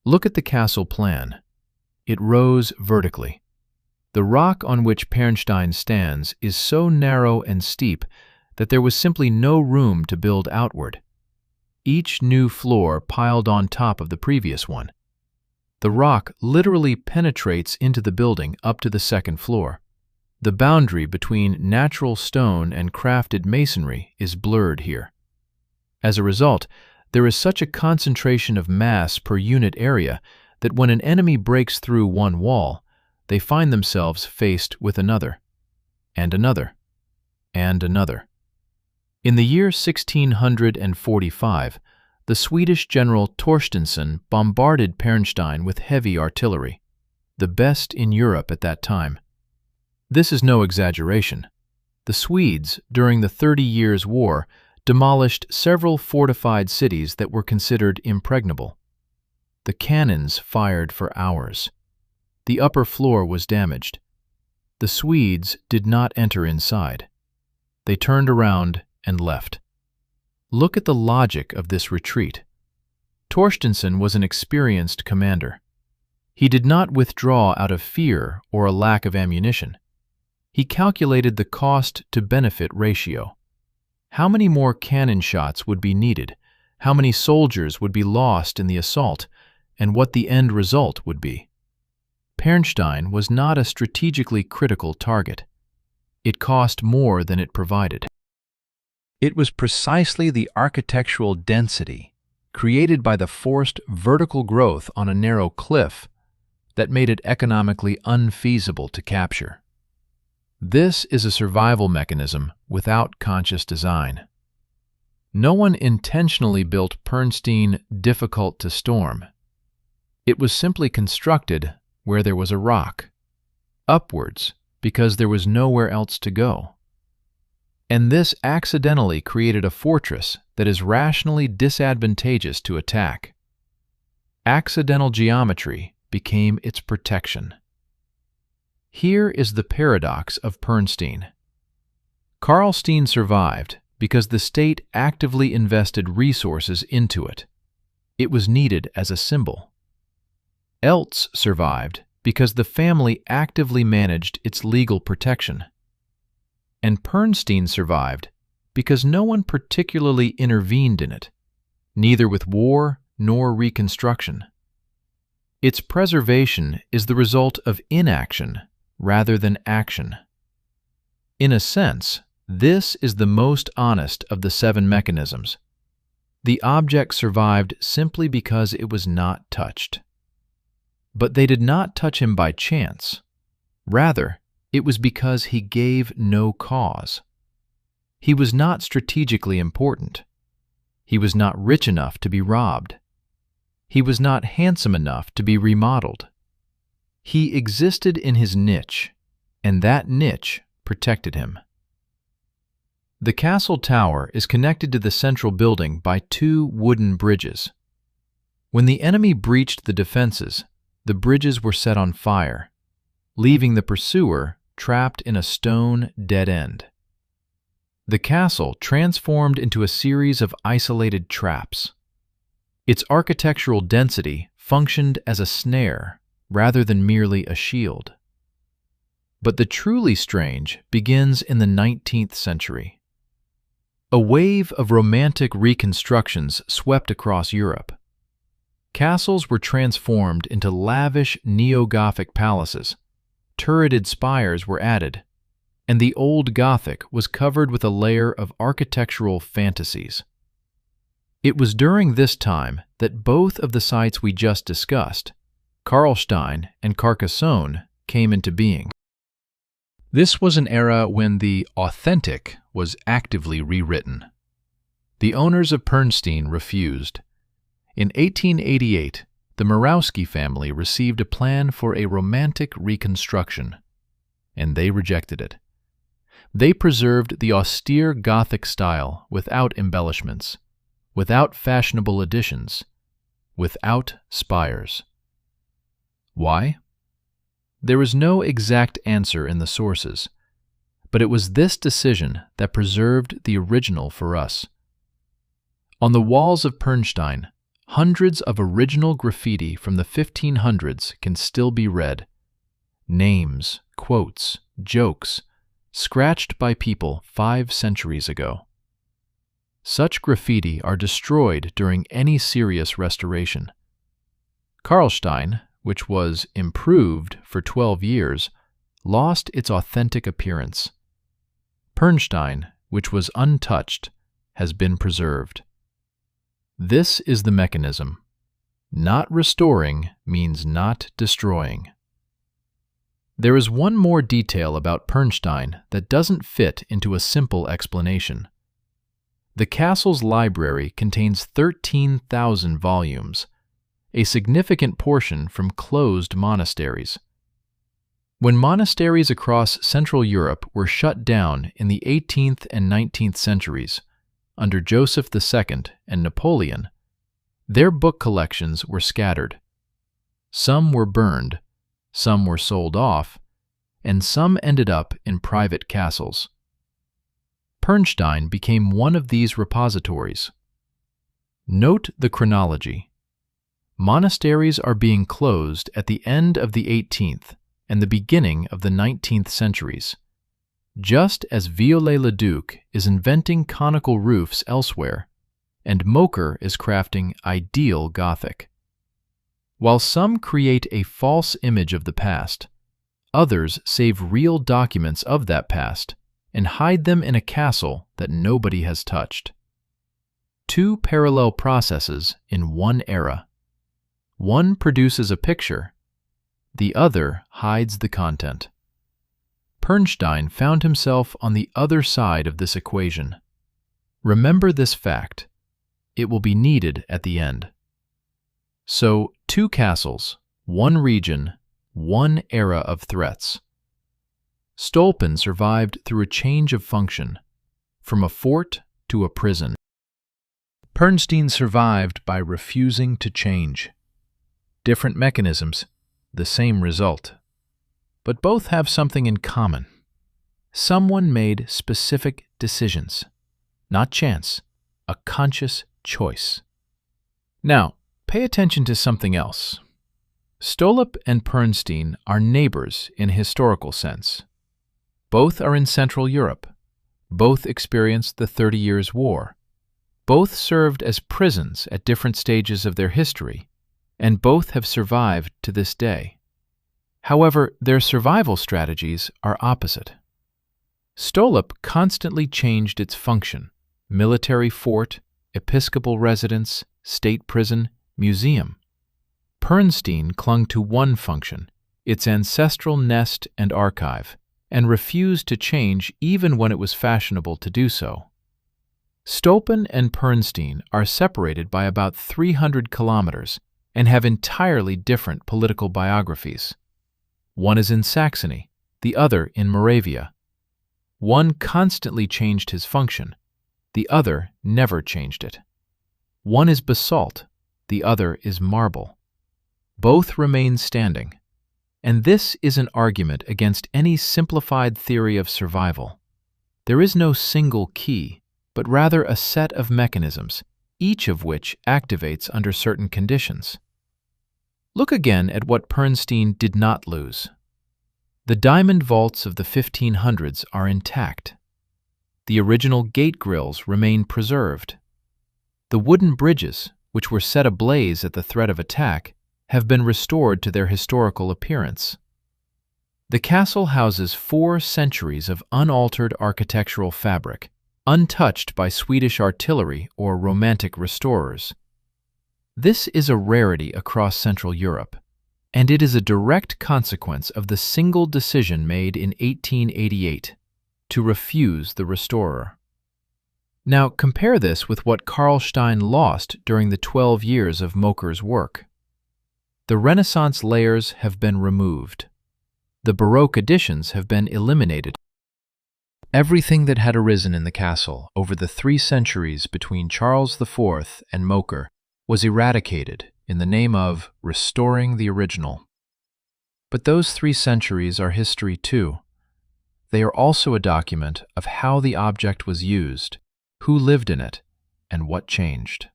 Look at the castle plan. It rose vertically. The rock on which Pannstein stands is so narrow and steep that there was simply no room to build outward. Each new floor piled on top of the previous one. The rock literally penetrates into the building up to the second floor. The boundary between natural stone and crafted masonry is blurred here. As a result, there is such a concentration of mass per unit area that when an enemy breaks through one wall, they find themselves faced with another, and another, and another. In the year 1645, the Swedish general Torstensson bombarded Pernstein with heavy artillery, the best in Europe at that time. This is no exaggeration. The Swedes, during the 30 Years' War, demolished several fortified cities that were considered impregnable. The cannons fired for hours. The upper floor was damaged. The Swedes did not enter inside. They turned around and left. Look at the logic of this retreat. Torstensson was an experienced commander. He did not withdraw out of fear or a lack of ammunition. He calculated the cost-to-benefit ratio. How many more cannon shots would be needed, how many soldiers would be lost in the assault, and what the end result would be. Pernstein was not a strategically critical target. It cost more than it provided. It was precisely the architectural density created by the forced vertical growth on a narrow cliff that made it economically unfeasible to capture. This is a survival mechanism without conscious design. No one intentionally built Pernstein difficult to storm. It was simply constructed where there was a rock, upwards because there was nowhere else to go. And this accidentally created a fortress that is rationally disadvantageous to attack. Accidental geometry became its protection. Here is the paradox of Pernstein. Karlstein survived because the state actively invested resources into it. It was needed as a symbol. Eltz survived because the family actively managed its legal protection. And Pernstein survived because no one particularly intervened in it, neither with war nor reconstruction. Its preservation is the result of inaction rather than action. In a sense, this is the most honest of the 7 mechanisms. The object survived simply because it was not touched. But they did not touch him by chance. Rather, it was because he gave no cause. He was not strategically important. He was not rich enough to be robbed. He was not handsome enough to be remodeled. He existed in his niche, and that niche protected him. The castle tower is connected to the central building by 2 wooden bridges. When the enemy breached the defenses, the bridges were set on fire, leaving the pursuer trapped in a stone dead end. The castle transformed into a series of isolated traps. Its architectural density functioned as a snare rather than merely a shield. But the truly strange begins in the 19th century. A wave of romantic reconstructions swept across Europe. Castles were transformed into lavish neo-Gothic palaces, turreted spires were added, and the old Gothic was covered with a layer of architectural fantasies. It was during this time that both of the sites we just discussed, Karlstein and Carcassonne, came into being. This was an era when the authentic was actively rewritten. The owners of Pernstein refused. In 1888, the Murawski family received a plan for a romantic reconstruction, and they rejected it. They preserved the austere Gothic style without embellishments, without fashionable additions, without spires. Why? There is no exact answer in the sources, but it was this decision that preserved the original for us. On the walls of Pernstein, hundreds of original graffiti from the 1500s can still be read. Names, quotes, jokes, scratched by people 5 centuries ago. Such graffiti are destroyed during any serious restoration. Karlstein, which was improved for 12 years, lost its authentic appearance. Pernstein, which was untouched, has been preserved. This is the mechanism. Not restoring means not destroying. There is one more detail about Pernstein that doesn't fit into a simple explanation. The castle's library contains 13,000 volumes, a significant portion from closed monasteries. When monasteries across Central Europe were shut down in the 18th and 19th centuries, under Joseph II and Napoleon, their book collections were scattered. Some were burned, some were sold off, and some ended up in private castles. Pernstein became one of these repositories. Note the chronology. Monasteries are being closed at the end of the 18th and the beginning of the 19th centuries, just as Viollet-le-Duc is inventing conical roofs elsewhere, and Mocher is crafting ideal Gothic. While some create a false image of the past, others save real documents of that past and hide them in a castle that nobody has touched. Two parallel processes in one era. One produces a picture, the other hides the content. Pernstein found himself on the other side of this equation. Remember this fact. It will be needed at the end. So, two castles, one region, one era of threats. Stolpen survived through a change of function, from a fort to a prison. Pernstein survived by refusing to change. Different mechanisms, the same result. But both have something in common. Someone made specific decisions, not chance, a conscious choice. Now, pay attention to something else. Stolpe and Pernstein are neighbors in a historical sense. Both are in Central Europe. Both experienced the 30 Years' War. Both served as prisons at different stages of their history, and both have survived to this day. However, their survival strategies are opposite. Stolpe constantly changed its function: military fort, episcopal residence, state prison, museum. Pernstein clung to one function, its ancestral nest and archive, and refused to change even when it was fashionable to do so. Stolpen and Pernstein are separated by about 300 kilometers and have entirely different political biographies. One is in Saxony, the other in Moravia. One constantly changed his function, the other never changed it. One is basalt, the other is marble. Both remain standing, and this is an argument against any simplified theory of survival. There is no single key, but rather a set of mechanisms, each of which activates under certain conditions. Look again at what Pernstein did not lose. The diamond vaults of the 1500s are intact. The original gate grills remain preserved. The wooden bridges, which were set ablaze at the threat of attack, have been restored to their historical appearance. The castle houses 4 centuries of unaltered architectural fabric, untouched by Swedish artillery or Romantic restorers. This is a rarity across Central Europe, and it is a direct consequence of the single decision made in 1888 to refuse the restorer. Now compare this with what Karlstein lost during the 12 years of Mocher's work. The Renaissance layers have been removed. The Baroque additions have been eliminated. Everything that had arisen in the castle over the 3 centuries between Charles IV and Mocher was eradicated in the name of restoring the original. But those 3 centuries are history too. They are also a document of how the object was used, who lived in it, and what changed.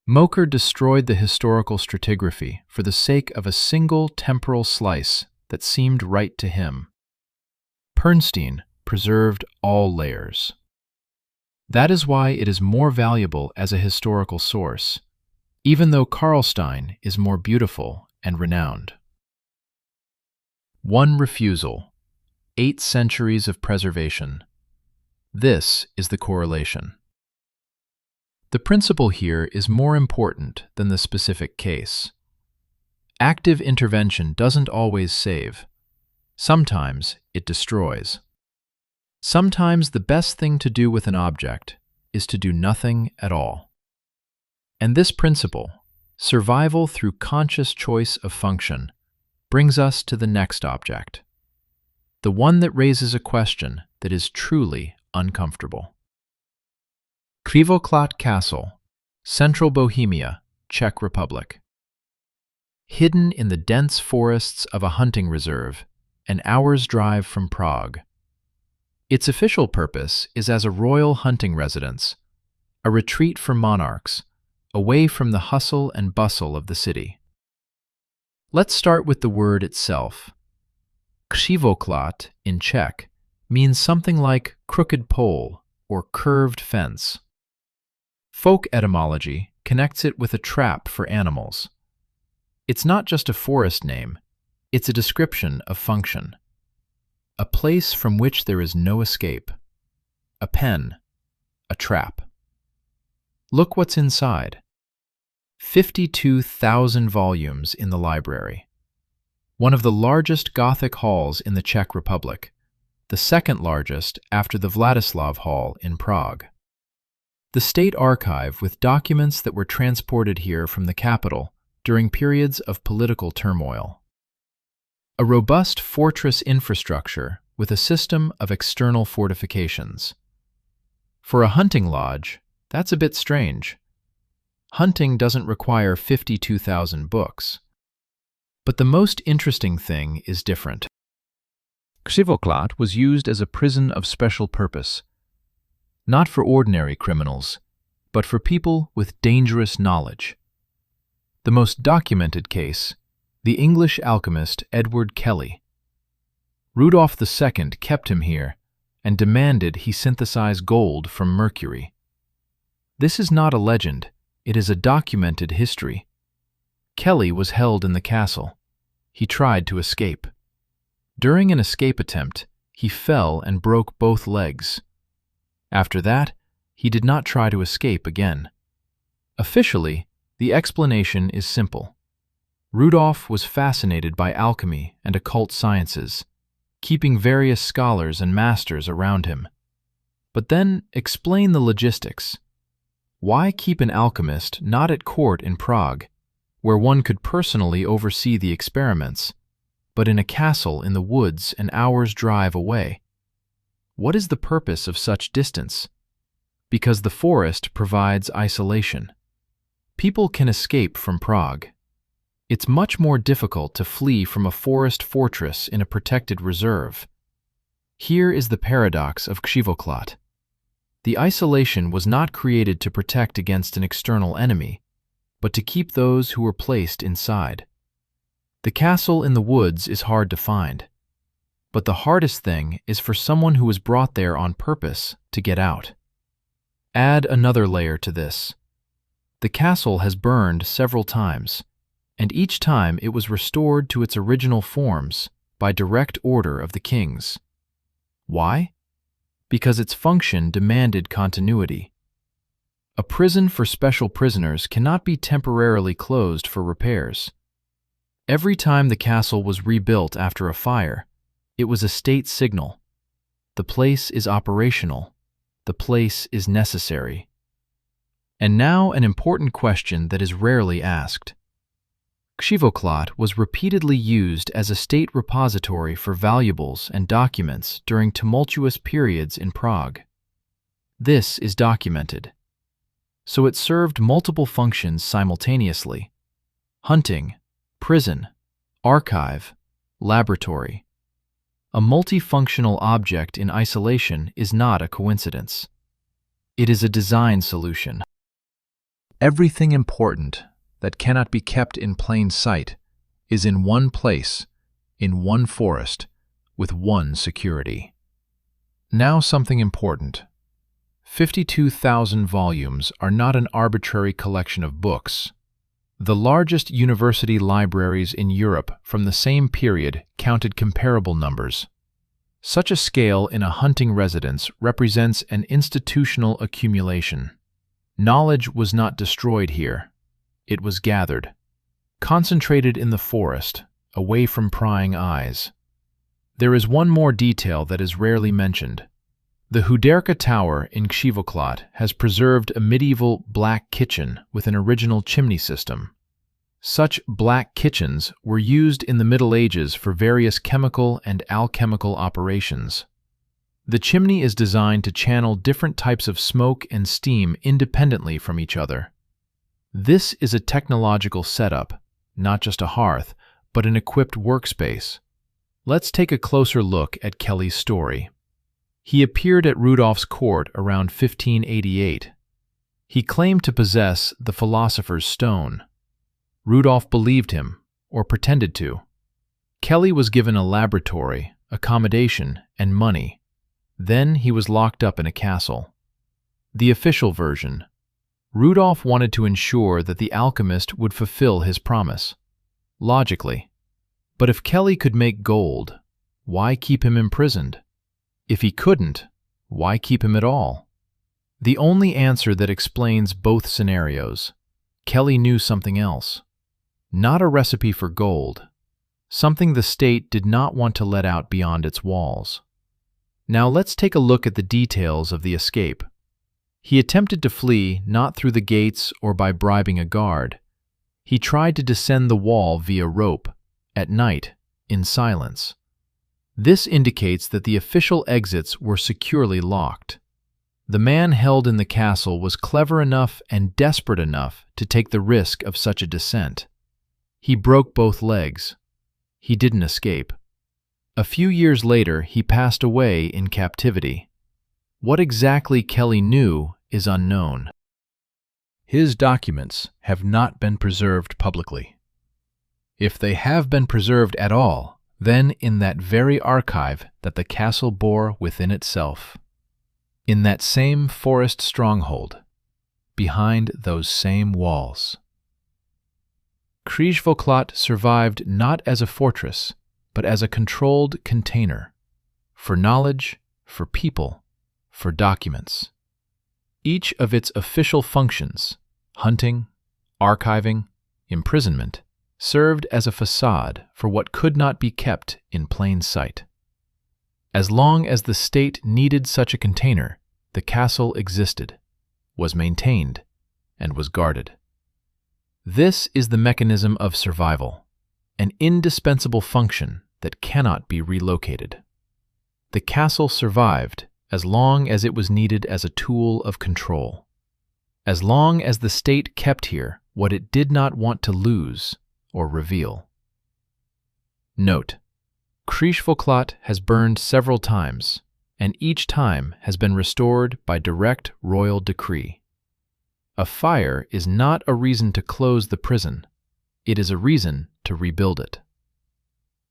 Mocher destroyed the historical stratigraphy for the sake of a single temporal slice that seemed right to him. Pernstein preserved all layers. That is why it is more valuable as a historical source, even though Karlstein is more beautiful and renowned. One refusal, 8 centuries of preservation. This is the correlation. The principle here is more important than the specific case. Active intervention doesn't always save. Sometimes it destroys. Sometimes the best thing to do with an object is to do nothing at all. And this principle, survival through conscious choice of function, brings us to the next object, the one that raises a question that is truly uncomfortable. Krivoklat Castle, Central Bohemia, Czech Republic. Hidden in the dense forests of a hunting reserve, an hour's drive from Prague. Its official purpose is as a royal hunting residence, a retreat for monarchs, away from the hustle and bustle of the city. Let's start with the word itself. Krivoklat in Czech means something like crooked pole or curved fence. Folk etymology connects it with a trap for animals. It's not just a forest name, it's a description of function. A place from which there is no escape. A pen, a trap. Look what's inside. 52,000 volumes in the library. One of the largest Gothic halls in the Czech Republic, the second largest after the Vladislav Hall in Prague. The state archive with documents that were transported here from the capital during periods of political turmoil. A robust fortress infrastructure with a system of external fortifications. For a hunting lodge, that's a bit strange. Hunting doesn't require 52,000 books. But the most interesting thing is different. Krivoklat was used as a prison of special purpose, not for ordinary criminals, but for people with dangerous knowledge. The most documented case, the English alchemist Edward Kelly. Rudolph II kept him here and demanded he synthesize gold from mercury. This is not a legend, it is a documented history. Kelly was held in the castle. He tried to escape. During an escape attempt, he fell and broke both legs. After that, he did not try to escape again. Officially, the explanation is simple. Rudolph was fascinated by alchemy and occult sciences, keeping various scholars and masters around him. But then, explain the logistics. Why keep an alchemist not at court in Prague, where one could personally oversee the experiments, but in a castle in the woods an hour's drive away? What is the purpose of such distance? Because the forest provides isolation. People can escape from Prague. It's much more difficult to flee from a forest fortress in a protected reserve. Here is the paradox of Krivoklat. The isolation was not created to protect against an external enemy, but to keep those who were placed inside. The castle in the woods is hard to find, but the hardest thing is for someone who was brought there on purpose to get out. Add another layer to this. The castle has burned several times, and each time it was restored to its original forms by direct order of the kings. Why? Because its function demanded continuity. A prison for special prisoners cannot be temporarily closed for repairs. Every time the castle was rebuilt after a fire, it was a state signal. The place is operational. The place is necessary. And now an important question that is rarely asked. Krivoklat was repeatedly used as a state repository for valuables and documents during tumultuous periods in Prague. This is documented. So it served multiple functions simultaneously: hunting, prison, archive, laboratory. A multifunctional object in isolation is not a coincidence. It is a design solution. Everything important that cannot be kept in plain sight is in one place, in one forest, with one security. Now something important. 52,000 volumes are not an arbitrary collection of books. The largest university libraries in Europe from the same period counted comparable numbers. Such a scale in a hunting residence represents an institutional accumulation. Knowledge was not destroyed here. It was gathered, concentrated in the forest, away from prying eyes. There is one more detail that is rarely mentioned. The Huderka Tower in Křivoklát has preserved a medieval black kitchen with an original chimney system. Such black kitchens were used in the Middle Ages for various chemical and alchemical operations. The chimney is designed to channel different types of smoke and steam independently from each other. This is a technological setup, not just a hearth, but an equipped workspace. Let's take a closer look at Kelly's story. He appeared at Rudolph's court around 1588. He claimed to possess the philosopher's stone. Rudolph believed him, or pretended to. Kelly was given a laboratory, accommodation, and money. Then he was locked up in a castle. The official version: Rudolph wanted to ensure that the alchemist would fulfill his promise. Logically. But if Kelly could make gold, why keep him imprisoned? If he couldn't, why keep him at all? The only answer that explains both scenarios: Kelly knew something else. Not a recipe for gold. Something the state did not want to let out beyond its walls. Now let's take a look at the details of the escape. He attempted to flee not through the gates or by bribing a guard. He tried to descend the wall via rope, at night, in silence. This indicates that the official exits were securely locked. The man held in the castle was clever enough and desperate enough to take the risk of such a descent. He broke both legs. He didn't escape. A few years later, he passed away in captivity. What exactly Kelly knew is unknown. His documents have not been preserved publicly. If they have been preserved at all, then in that very archive that the castle bore within itself. In that same forest stronghold, behind those same walls. Křivoklát survived not as a fortress, but as a controlled container, for knowledge, for people, for documents. Each of its official functions, hunting, archiving, imprisonment, served as a facade for what could not be kept in plain sight. As long as the state needed such a container, the castle existed, was maintained, and was guarded. This is the mechanism of survival, an indispensable function that cannot be relocated. The castle survived as long as it was needed as a tool of control, as long as the state kept here what it did not want to lose or reveal. Note: Křivoklát has burned several times, and each time has been restored by direct royal decree. A fire is not a reason to close the prison. It is a reason to rebuild it.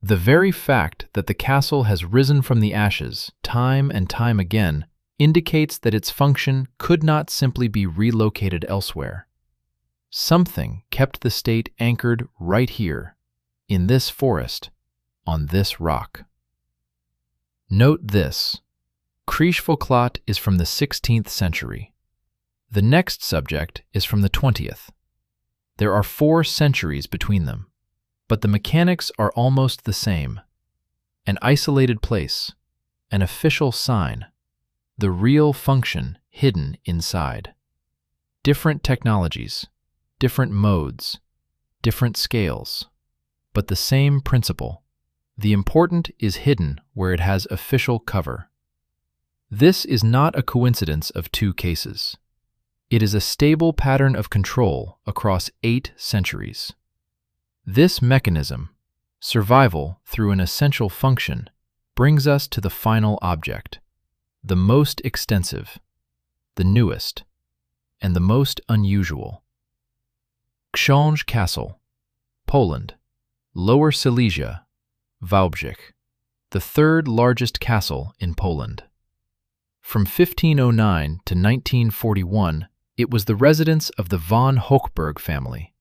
The very fact that the castle has risen from the ashes time and time again indicates that its function could not simply be relocated elsewhere. Something kept the state anchored right here, in this forest, on this rock. Note this: Křivoklát is from the 16th century. The next subject is from the 20th. There are 4 centuries between them, but the mechanics are almost the same. An isolated place, an official sign, the real function hidden inside. Different technologies, different modes, different scales, but the same principle. The important is hidden where it has official cover. This is not a coincidence of 2 cases. It is a stable pattern of control across 8 centuries. This mechanism, survival through an essential function, brings us to the final object, the most extensive, the newest, and the most unusual. Książ Castle, Poland, Lower Silesia, Wałbrzych, the 3rd largest castle in Poland. From 1509 to 1941, it was the residence of the von Hochberg family.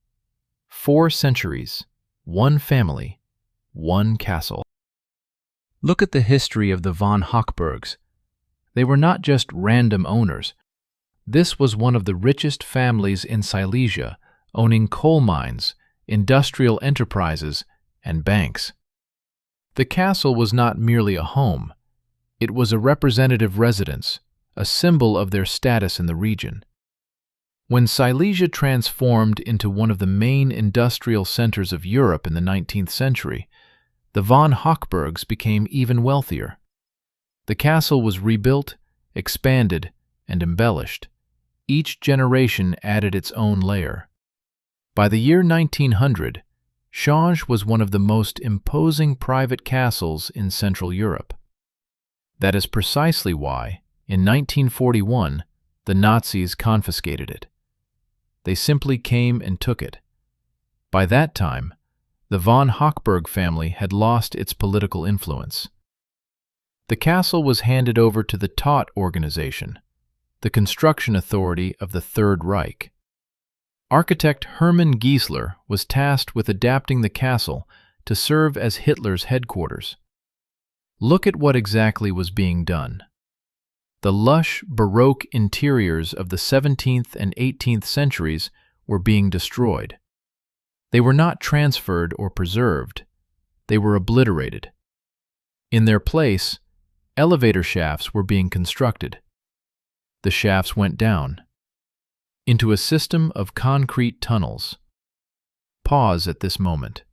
4 centuries, 1 family, 1 castle. Look at the history of the von Hochbergs. They were not just random owners. This was one of the richest families in Silesia, owning coal mines, industrial enterprises, and banks. The castle was not merely a home. It was a representative residence, a symbol of their status in the region. When Silesia transformed into one of the main industrial centers of Europe in the 19th century, the von Hochbergs became even wealthier. The castle was rebuilt, expanded, and embellished. Each generation added its own layer. By the year 1900, Change was one of the most imposing private castles in Central Europe. That is precisely why, in 1941, the Nazis confiscated it. They simply came and took it. By that time, the von Hochberg family had lost its political influence. The castle was handed over to the Todt organization, the construction authority of the Third Reich. Architect Hermann Giesler was tasked with adapting the castle to serve as Hitler's headquarters. Look at what exactly was being done. The lush, Baroque interiors of the 17th and 18th centuries were being destroyed. They were not transferred or preserved. They were obliterated. In their place, elevator shafts were being constructed. The shafts went down into a system of concrete tunnels. Pause at this moment.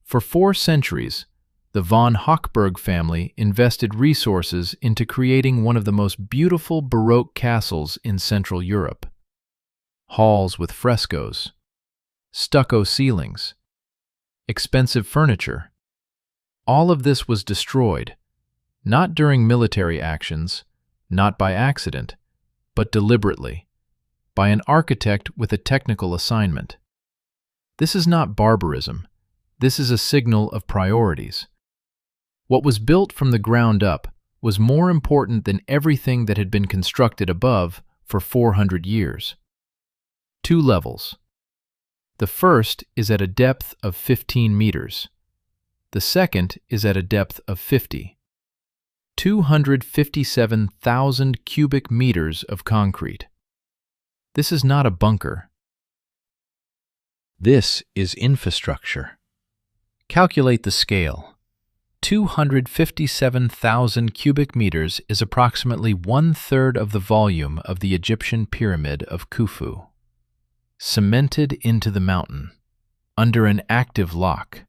For 4 centuries, the von Hochberg family invested resources into creating one of the most beautiful Baroque castles in Central Europe. Halls with frescoes, stucco ceilings, expensive furniture. All of this was destroyed, not during military actions, not by accident, but deliberately, by an architect with a technical assignment. This is not barbarism. This is a signal of priorities. What was built from the ground up was more important than everything that had been constructed above for 400 years. 2 levels. The first is at a depth of 15 meters. The second is at a depth of 50. 257,000 cubic meters of concrete. This is not a bunker. This is infrastructure. Calculate the scale. 257,000 cubic meters is approximately 1/3 of the volume of the Egyptian pyramid of Khufu. Cemented into the mountain, under an active lock,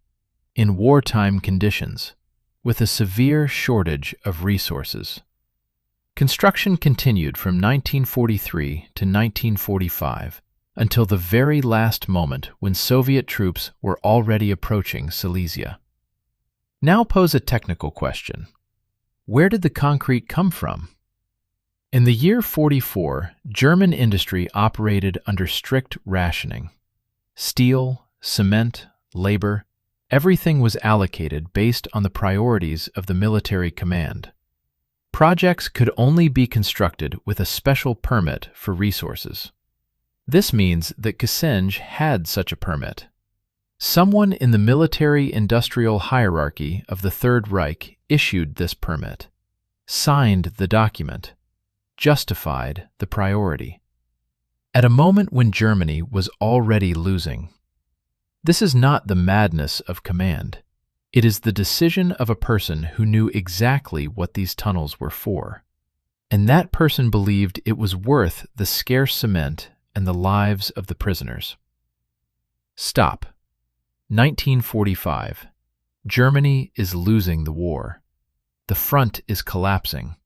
in wartime conditions, with a severe shortage of resources. Construction continued from 1943 to 1945 until the very last moment when Soviet troops were already approaching Silesia. Now pose a technical question. Where did the concrete come from? In the year 44, German industry operated under strict rationing. Steel, cement, labor, everything was allocated based on the priorities of the military command. Projects could only be constructed with a special permit for resources. This means that Kissinger had such a permit. Someone in the military-industrial hierarchy of the Third Reich issued this permit, signed the document, justified the priority. At a moment when Germany was already losing. This is not the madness of command. It is the decision of a person who knew exactly what these tunnels were for. And that person believed it was worth the scarce cement and the lives of the prisoners. Stop. 1945. Germany is losing the war. The front is collapsing.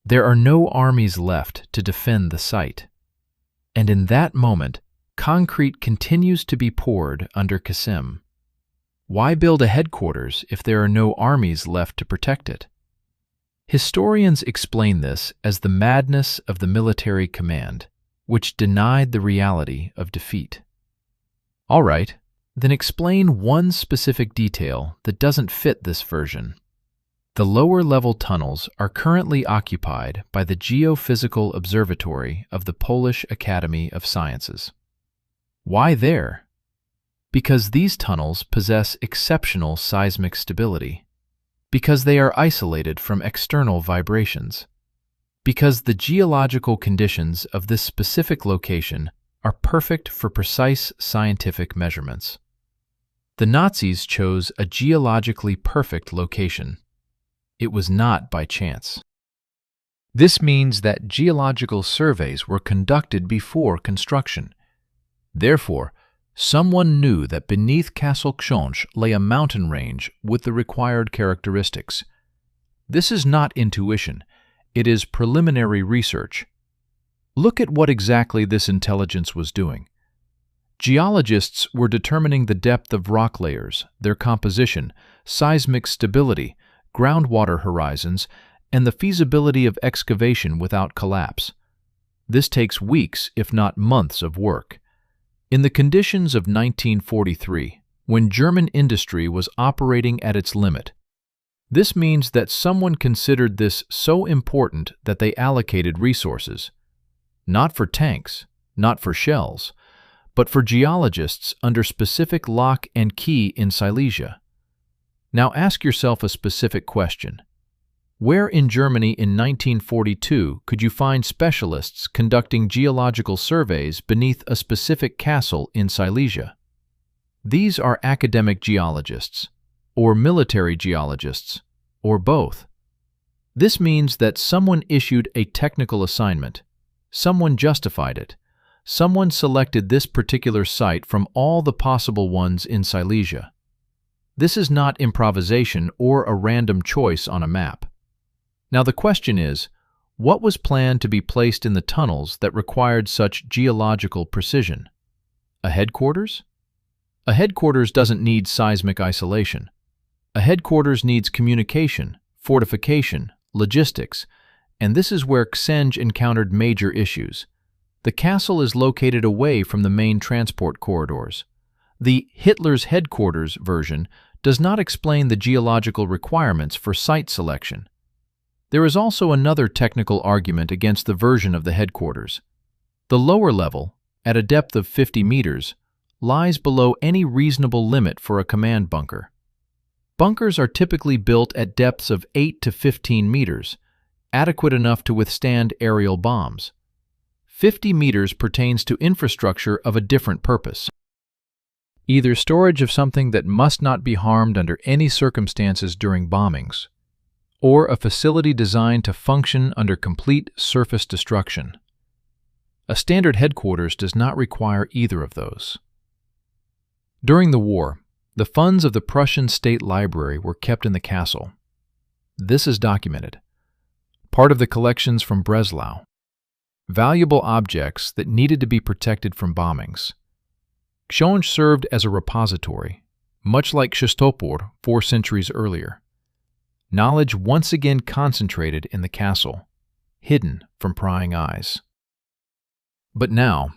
There are no armies left to defend the site. And in that moment, concrete continues to be poured under Kassim. Why build a headquarters if there are no armies left to protect it? Historians explain this as the madness of the military command, which denied the reality of defeat. All right, then explain one specific detail that doesn't fit this version. The lower-level tunnels are currently occupied by the Geophysical Observatory of the Polish Academy of Sciences. Why there? Because these tunnels possess exceptional seismic stability. Because they are isolated from external vibrations. Because the geological conditions of this specific location are perfect for precise scientific measurements. The Nazis chose a geologically perfect location. It was not by chance. This means that geological surveys were conducted before construction. Therefore, someone knew that beneath Castle Książ lay a mountain range with the required characteristics. This is not intuition, it is preliminary research. Look at what exactly this intelligence was doing. Geologists were determining the depth of rock layers, their composition, seismic stability, groundwater horizons, and the feasibility of excavation without collapse. This takes weeks, if not months, of work. In the conditions of 1943, when German industry was operating at its limit, this means that someone considered this so important that they allocated resources, not for tanks, not for shells, but for geologists under specific lock and key in Silesia. Now ask yourself a specific question. Where in Germany in 1942 could you find specialists conducting geological surveys beneath a specific castle in Silesia? These are academic geologists, or military geologists, or both. This means that someone issued a technical assignment, someone justified it, someone selected this particular site from all the possible ones in Silesia. This is not improvisation or a random choice on a map. Now the question is, what was planned to be placed in the tunnels that required such geological precision? A headquarters? A headquarters doesn't need seismic isolation. A headquarters needs communication, fortification, logistics, and this is where Książ encountered major issues. The castle is located away from the main transport corridors. The Hitler's headquarters version does not explain the geological requirements for site selection. There is also another technical argument against the version of the headquarters. The lower level, at a depth of 50 meters, lies below any reasonable limit for a command bunker. Bunkers are typically built at depths of 8 to 15 meters, adequate enough to withstand aerial bombs. 50 meters pertains to infrastructure of a different purpose. Either storage of something that must not be harmed under any circumstances during bombings, or a facility designed to function under complete surface destruction. A standard headquarters does not require either of those. During the war, the funds of the Prussian State Library were kept in the castle. This is documented. Part of the collections from Breslau. Valuable objects that needed to be protected from bombings. Książ served as a repository, much like Częstochór 4 centuries earlier. Knowledge once again concentrated in the castle, hidden from prying eyes. But now,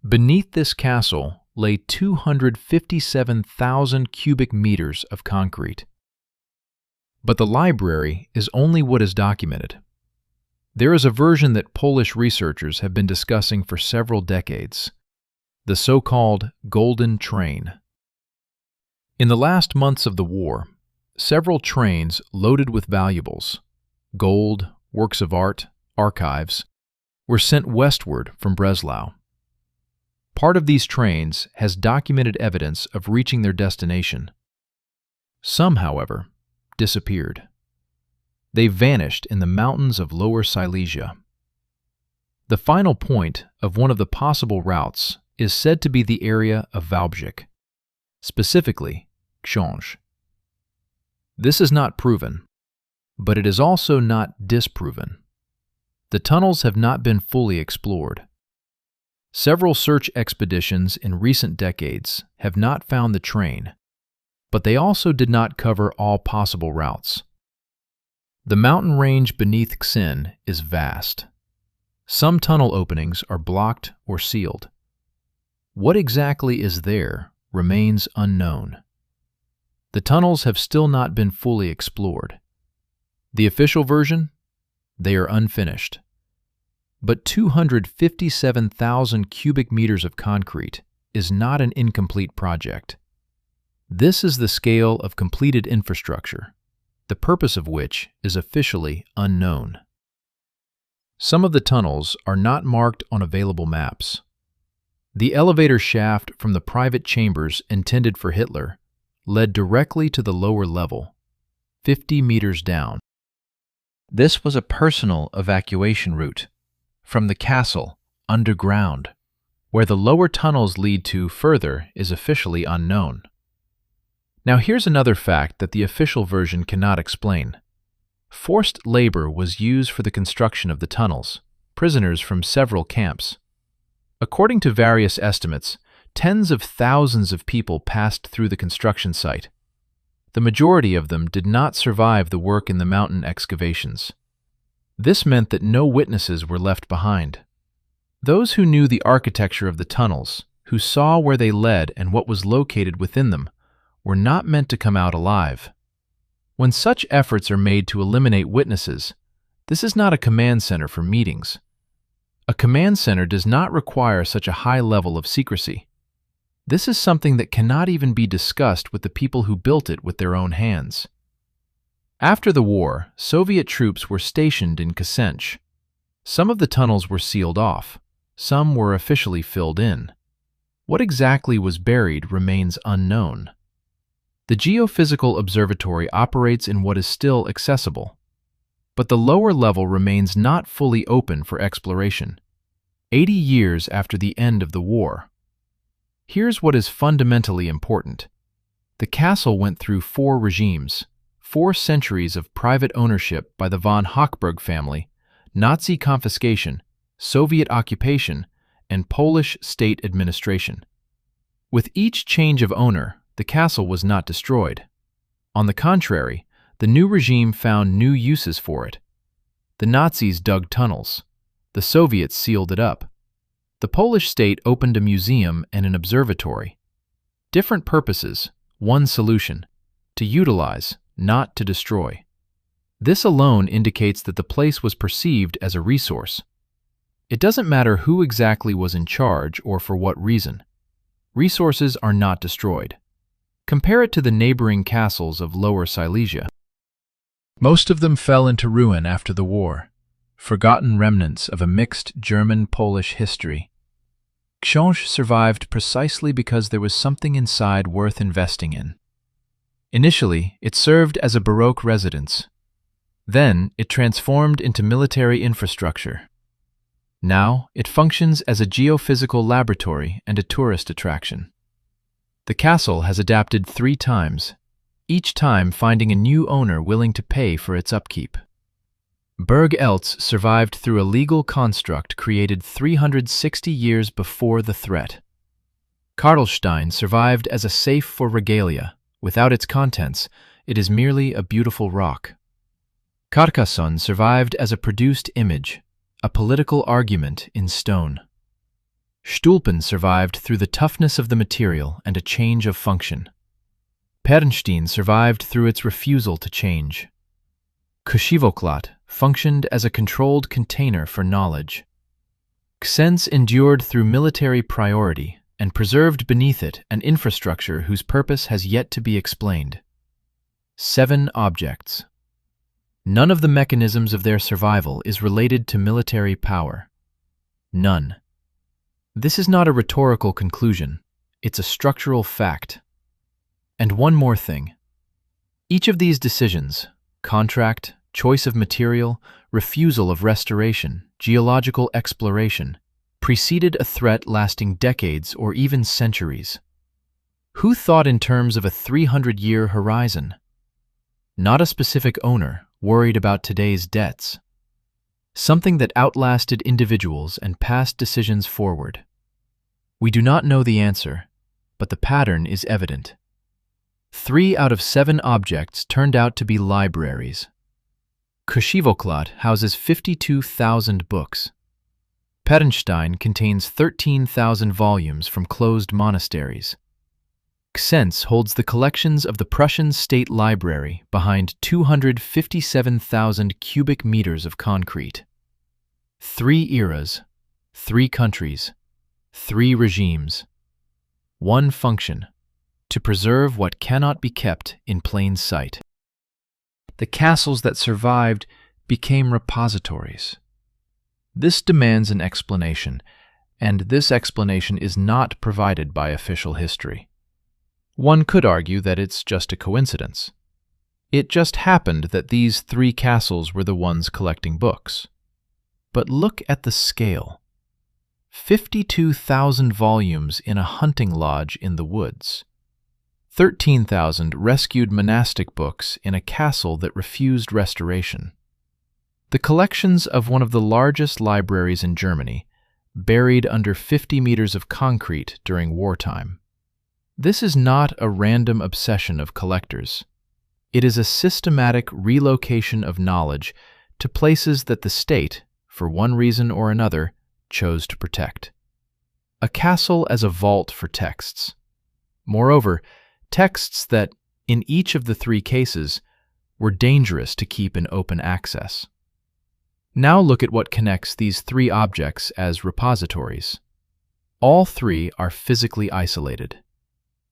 beneath this castle lay 257,000 cubic meters of concrete. But the library is only what is documented. There is a version that Polish researchers have been discussing for several decades, the so-called Golden Train. In the last months of the war, several trains loaded with valuables, gold, works of art, archives, were sent westward from Breslau. Part of these trains has documented evidence of reaching their destination. Some, however, disappeared. They vanished in the mountains of Lower Silesia. The final point of one of the possible routes is said to be the area of Wałbrzych, specifically Książ. This is not proven, but it is also not disproven. The tunnels have not been fully explored. Several search expeditions in recent decades have not found the train, but they also did not cover all possible routes. The mountain range beneath Książ is vast. Some tunnel openings are blocked or sealed. What exactly is there remains unknown. The tunnels have still not been fully explored. The official version? They are unfinished. But 257,000 cubic meters of concrete is not an incomplete project. This is the scale of completed infrastructure, the purpose of which is officially unknown. Some of the tunnels are not marked on available maps. The elevator shaft from the private chambers intended for Hitler led directly to the lower level, 50 meters down. This was a personal evacuation route from the castle underground. Where the lower tunnels lead to further is officially unknown. Now here's another fact that the official version cannot explain. Forced labor was used for the construction of the tunnels, prisoners from several camps. According to various estimates, tens of thousands of people passed through the construction site. The majority of them did not survive the work in the mountain excavations. This meant that no witnesses were left behind. Those who knew the architecture of the tunnels, who saw where they led and what was located within them, were not meant to come out alive. When such efforts are made to eliminate witnesses, this is not a command center for meetings. A command center does not require such a high level of secrecy. This is something that cannot even be discussed with the people who built it with their own hands. After the war, Soviet troops were stationed in Kasench. Some of the tunnels were sealed off. Some were officially filled in. What exactly was buried remains unknown. The Geophysical Observatory operates in what is still accessible, but the lower level remains not fully open for exploration, 80 years after the end of the war. Here's what is fundamentally important. The castle went through 4 regimes, 4 centuries of private ownership by the von Hochberg family, Nazi confiscation, Soviet occupation, and Polish state administration. With each change of owner, the castle was not destroyed. On the contrary, the new regime found new uses for it. The Nazis dug tunnels. The Soviets sealed it up. The Polish state opened a museum and an observatory. Different purposes, one solution: to utilize, not to destroy. This alone indicates that the place was perceived as a resource. It doesn't matter who exactly was in charge or for what reason. Resources are not destroyed. Compare it to the neighboring castles of Lower Silesia. Most of them fell into ruin after the war, forgotten remnants of a mixed German-Polish history. Książ survived precisely because there was something inside worth investing in. Initially, it served as a Baroque residence. Then, it transformed into military infrastructure. Now, it functions as a geophysical laboratory and a tourist attraction. The castle has adapted 3 times, each time finding a new owner willing to pay for its upkeep. Berg Eltz survived through a legal construct created 360 years before the threat. Karlstein survived as a safe for regalia. Without its contents, it is merely a beautiful rock. Carcassonne survived as a produced image, a political argument in stone. Stulpen survived through the toughness of the material and a change of function. Pernstein survived through its refusal to change. Kshivoklat functioned as a controlled container for knowledge. Ksens endured through military priority and preserved beneath it an infrastructure whose purpose has yet to be explained. 7 objects. None of the mechanisms of their survival is related to military power. None. This is not a rhetorical conclusion, it's a structural fact. And one more thing. Each of these decisions, contract, choice of material, refusal of restoration, geological exploration, preceded a threat lasting decades or even centuries. Who thought in terms of a 300-year horizon? Not a specific owner worried about today's debts. Something that outlasted individuals and passed decisions forward. We do not know the answer, but the pattern is evident. 3 out of 7 objects turned out to be libraries. Kshivoklat houses 52,000 books. Pernstein contains 13,000 volumes from closed monasteries. Ksens holds the collections of the Prussian State Library behind 257,000 cubic meters of concrete. 3 eras, 3 countries, 3 regimes. One function: to preserve what cannot be kept in plain sight. The castles that survived became repositories. This demands an explanation, and this explanation is not provided by official history. One could argue that it's just a coincidence. It just happened that these 3 castles were the ones collecting books. But look at the scale. 52,000 volumes in a hunting lodge in the woods. 13,000 rescued monastic books in a castle that refused restoration. The collections of one of the largest libraries in Germany, buried under 50 meters of concrete during wartime. This is not a random obsession of collectors. It is a systematic relocation of knowledge to places that the state, for one reason or another, chose to protect. A castle as a vault for texts. Moreover, texts that, in each of the 3 cases, were dangerous to keep in open access. Now look at what connects these 3 objects as repositories. All 3 are physically isolated.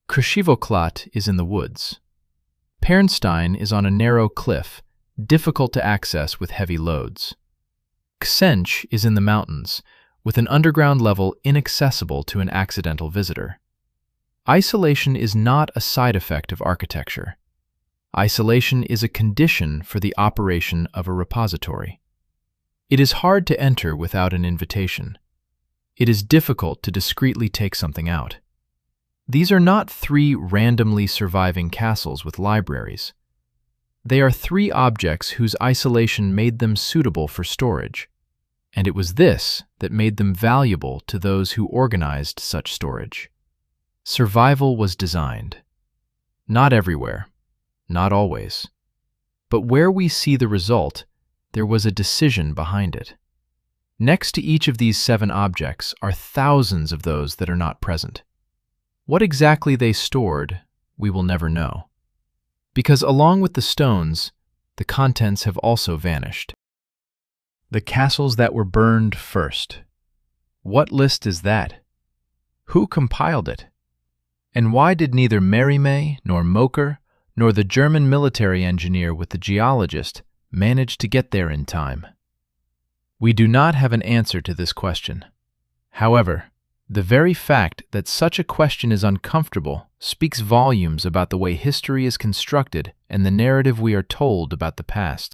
Archival is in the woods. Pernstein is on a narrow cliff, difficult to access with heavy loads. Xench is in the mountains, with an underground level inaccessible to an accidental visitor. Isolation is not a side effect of architecture. Isolation is a condition for the operation of a repository. It is hard to enter without an invitation. It is difficult to discreetly take something out. These are not 3 randomly surviving castles with libraries. They are 3 objects whose isolation made them suitable for storage, and it was this that made them valuable to those who organized such storage. Survival was designed. Not everywhere, not always. But where we see the result, there was a decision behind it. Next to each of these 7 objects are thousands of those that are not present. What exactly they stored, we will never know. Because along with the stones, the contents have also vanished. The castles that were burned first. What list is that? Who compiled it? And why did neither Merimee nor Moker nor the German military engineer with the geologist manage to get there in time? We do not have an answer to this question. However, the very fact that such a question is uncomfortable speaks volumes about the way history is constructed and the narrative we are told about the past.